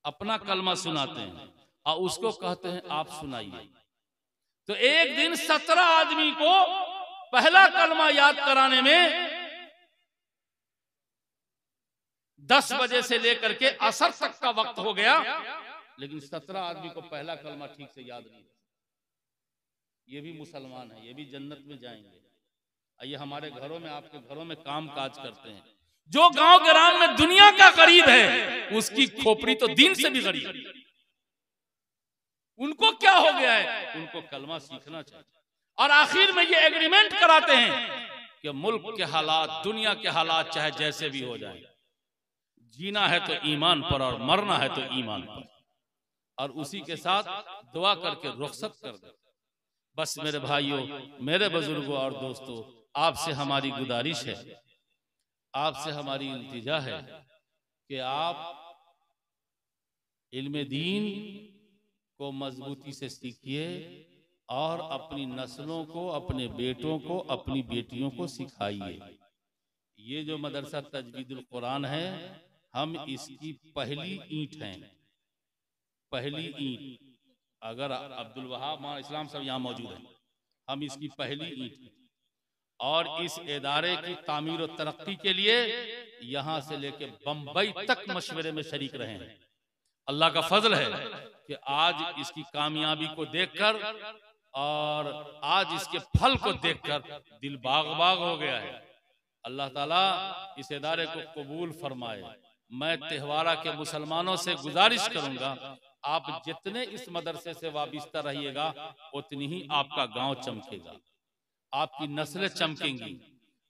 अपना कलमा सुनाते हैं और उसको कहते हैं आप सुनाइए। तो एक दिन 17 आदमी को पहला कलमा याद कराने में 10 बजे से लेकर के असर तक का वक्त हो गया, लेकिन 17 आदमी को पहला कलमा ठीक से याद नहीं। ये भी मुसलमान है, ये भी जन्नत में जाएंगे। ये हमारे घरों में, आपके घरों में काम काज करते हैं। जो गांव ग्राम में दुनिया का गरीब है, उसकी खोपड़ी तो दीन से भी गरीब। उनको क्या हो गया है? उनको कलमा सीखना चाहिए। और आखिर में ये एग्रीमेंट कराते हैं कि मुल्क के हालात, दुनिया के हालात चाहे जैसे भी हो जाए, जीना है तो ईमान पर और मरना है तो ईमान पर। और उसी के साथ दुआ करके रुखसत कर दे। बस मेरे भाइयों, मेरे बुजुर्गों और दोस्तों, आपसे हमारी गुजारिश है, आपसे हमारी इल्तिजा है कि आप इल्म दीन को मजबूती से सीखिए और अपनी नस्लों को, अपने बेटों को, अपनी बेटियों को सिखाइए। ये जो मदरसा तजवीदुल कुरान है, हम इसकी पहली ईंट हैं, पहली ईंट। अगर अब्दुल वहाब इस्लाम सब यहाँ मौजूद है, हम इसकी पहली ईंट। और इस इदारे की तामीर और तरक्की के लिए यहाँ से लेके बंबई तक मशवरे में शरीक रहे हैं। अल्लाह का फजल है कि आज इसकी कामयाबी को देखकर और आज इसके फल को देखकर दिल बाग बाग हो गया है। अल्लाह ताला इस इदारे को कबूल फरमाए। मैं तिहवारा के मुसलमानों से गुजारिश करूंगा, आप जितने इस मदरसे से वाबिस्ता रहिएगा, उतनी ही आपका गांव चमकेगा, आपकी नस्लें चमकेंगी,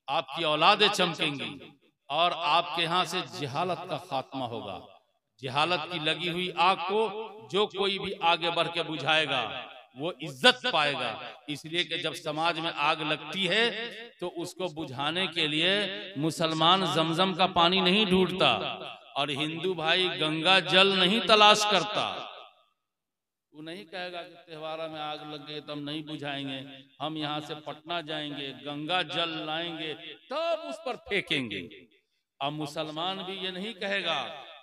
आपकी औलादें चमकेंगी और आपके यहाँ से जहालत का खात्मा होगा। जहालत की लगी हुई आग को जो कोई भी आगे बढ़ के बुझाएगा वो इज्जत पाएगा। इसलिए कि जब समाज में आग लगती है तो उसको बुझाने के लिए मुसलमान जमजम का पानी नहीं ढूंढता और हिंदू भाई गंगा जल नहीं तलाश करता। वो नहीं कहेगा कि त्योहारा में आग लग गई तो हम नहीं बुझाएंगे, हम यहाँ से पटना जाएंगे, गंगा जल लाएंगे, तब उस पर फेंकेंगे। अब मुसलमान भी ये नहीं कहेगा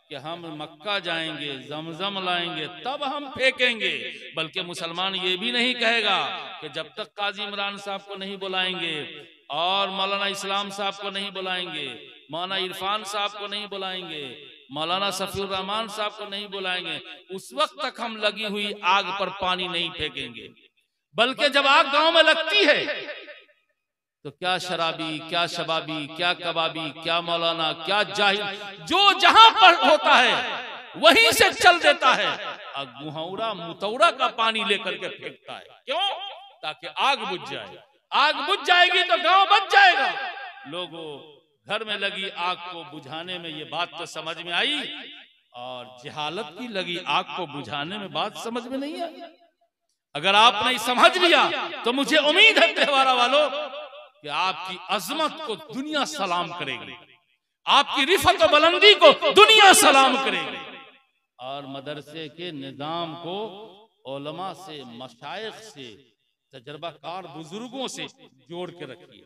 कि हम मक्का जाएंगे, जमजम लाएंगे, तब हम फेंकेंगे। बल्कि मुसलमान ये भी नहीं कहेगा कि जब तक काजी इमरान साहब को नहीं बुलाएंगे और मौलाना इस्लाम साहब को नहीं बुलाएंगे, मौलाना इरफान साहब को नहीं बुलाएंगे, मौलाना सफीउर रहमान साहब को नहीं बुलाएंगे, उस वक्त तक हम लगी हुई आग पर पानी नहीं फेंकेंगे। बल्कि जब आग गांव में लगती है तो क्या शराबी, क्या शबाबी, क्या कबाबी, क्या मौलाना, क्या जाहिल, जो जहां पर होता है वहीं से चल देता है और मुहौरा मुतौरा का पानी लेकर के फेंकता है। क्यों? ताकि आग बुझ जाए। आग बुझ जाएगी तो गांव बच जाएगा। लोगों, घर में लगी आग को बुझाने में ये बात तो समझ में आई और जहालत की लगी आग को बुझाने में बात समझ में नहीं आई। अगर आपने समझ लिया तो मुझे उम्मीद है त्योहारा वालों कि आपकी अजमत को दुनिया सलाम करेगी, आपकी रिफत और बुलंदी को दुनिया सलाम करेगी। और मदरसे के निजाम को उलमा से, मशाइख से, तजर्बाकार बुजुर्गों से जोड़ के रखिए,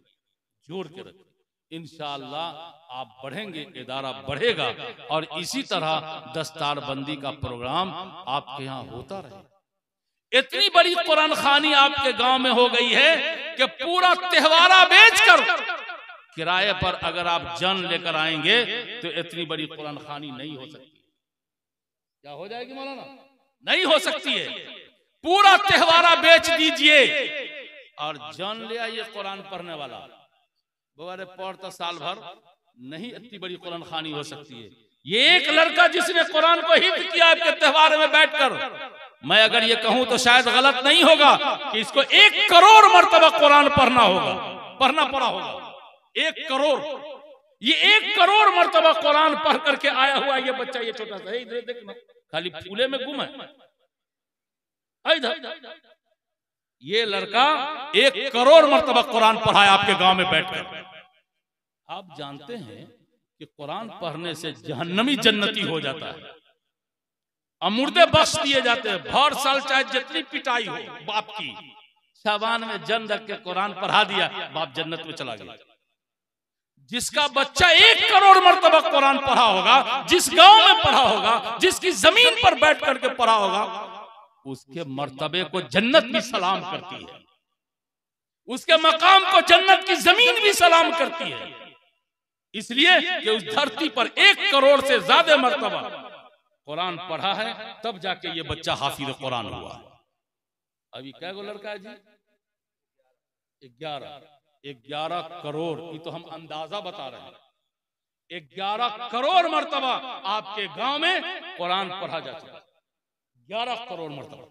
जोड़ के रखिए। इंशाअल्लाह आप बढ़ेंगे, इदारा बढ़ेगा और इसी तरह दस्तारबंदी का प्रोग्राम आपके यहाँ होता रहे। इतनी बड़ी कुरान खानी आपके गांव में हो गई है कि पूरा त्योहारा बेचकर किराए पर अगर आप जन लेकर आएंगे तो इतनी बड़ी कुरान खानी नहीं हो सकती। क्या हो जाएगी मौलाना? नहीं हो सकती है। पूरा त्योहारा बेच दीजिए और जन ले आइए कुरान पढ़ने वाला। बोले पढ़ता साल भर नहीं, इतनी बड़ी कुरान खानी हो सकती है। ये एक लड़का जिसने कुरान को हिफ्ज़ किया आपके त्योहार में बैठकर, मैं अगर ये कहूं तो शायद गलत नहीं होगा कि इसको 1 करोड़ मर्तबा कुरान पढ़ना पड़ा होगा। 1 करोड़, ये 1 करोड़ मर्तबा कुरान पढ़ करके आया हुआ ये बच्चा, ये छोटा सा, इधर देखना खाली फूले में गुम है। इधर ये लड़का 1 करोड़ मर्तबा कुरान पढ़ा है आपके गांव में बैठकर। आप जानते हैं कि कुरान पढ़ने से जहन्नमी जन्नती हो जाता है, अमुर्दे बख्श दिए जाते हैं। भर साल चाहे जितनी पिटाई हो बाप की, शाबान में जन रख के कुरान पढ़ा दिया, बाप जन्नत में चला गया। जिसका बच्चा 1 करोड़ मर्तबा कुरान पढ़ा होगा, जिस गांव में पढ़ा होगा, जिसकी जमीन पर बैठ करके पढ़ा होगा, उसके मर्तबे को जन्नत भी सलाम करती है, उसके मकाम को जन्नत की जमीन भी सलाम करती है। इसलिए कि उस धरती पर 1 करोड़ से ज्यादा मर्तबा कुरान पढ़ा है, तब जाके ये बच्चा हाफिज कुरान हुआ। अभी क्या गो लड़का है जी? 11 करोड़। ये तो हम अंदाजा बता रहे हैं। 11 करोड़ मर्तबा आपके गांव में कुरान पढ़ा जा चुका है। 11 करोड़ मर्तबा।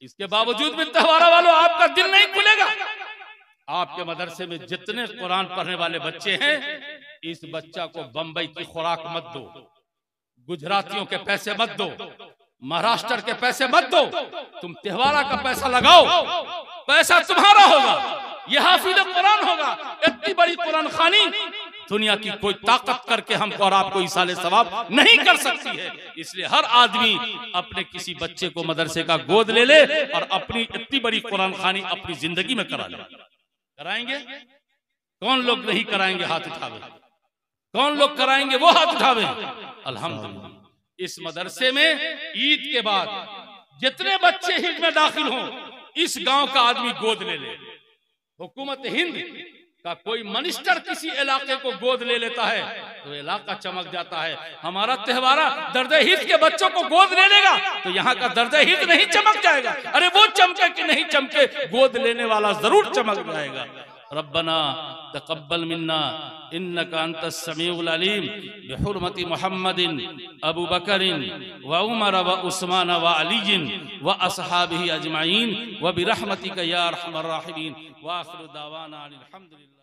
इसके बावजूद भी त्योहारा वालों आपका दिल नहीं खुलेगा। आपके मदरसे में जितने कुरान पढ़ने वाले बच्चे हैं, इस बच्चा को बंबई की खुराक मत दो, गुजरातियों के पैसे मत दो, महाराष्ट्र के पैसे मत दो, तुम त्योहारा का पैसा लगाओ, पैसा तुम्हारा होगा, ये हाफिज कुरान होगा। इतनी बड़ी कुरान खानी दुनिया की कोई ताकत करके हमको और आपको इसाले सवाब नहीं कर सकती है। इसलिए हर आदमी अपने किसी बच्चे को मदरसे का गोद ले ले और अपनी इतनी बड़ी कुरान खानी अपनी जिंदगी में करा ले। कराएंगे? कौन लोग नहीं कराएंगे? हाथ उठावे। कौन लोग कराएंगे? वो हाथ उठावे। अल्हम्दुलिल्लाह, इस मदरसे में ईद के बाद जितने बच्चे हिंद में दाखिल हों, इस गांव का आदमी गोद ले ले। हुकूमत हिंद का कोई मिनिस्टर किसी इलाके को गोद ले लेता है तो इलाका चमक जाता है। हमारा त्योहारा दर्द हिंद के बच्चों को गोद ले लेगा तो यहाँ का दर्द हिंद नहीं चमक जाएगा। अरे वो चमके कि नहीं चमके, गोद लेने वाला जरूर चमक जाएगा। रब्बना तक़ब्बल मिन्ना इन्नका अंतस समीउल अलीम बिहुर्मति मुहम्मदिन अबू बकरिन व उमर व उस्मान व अलीन व अस्हाबिही अजमाइन व बिरहमतिका या अरहमर राहिमीन व आखिरु दावाना अनिल हम्दुलिल्लाह।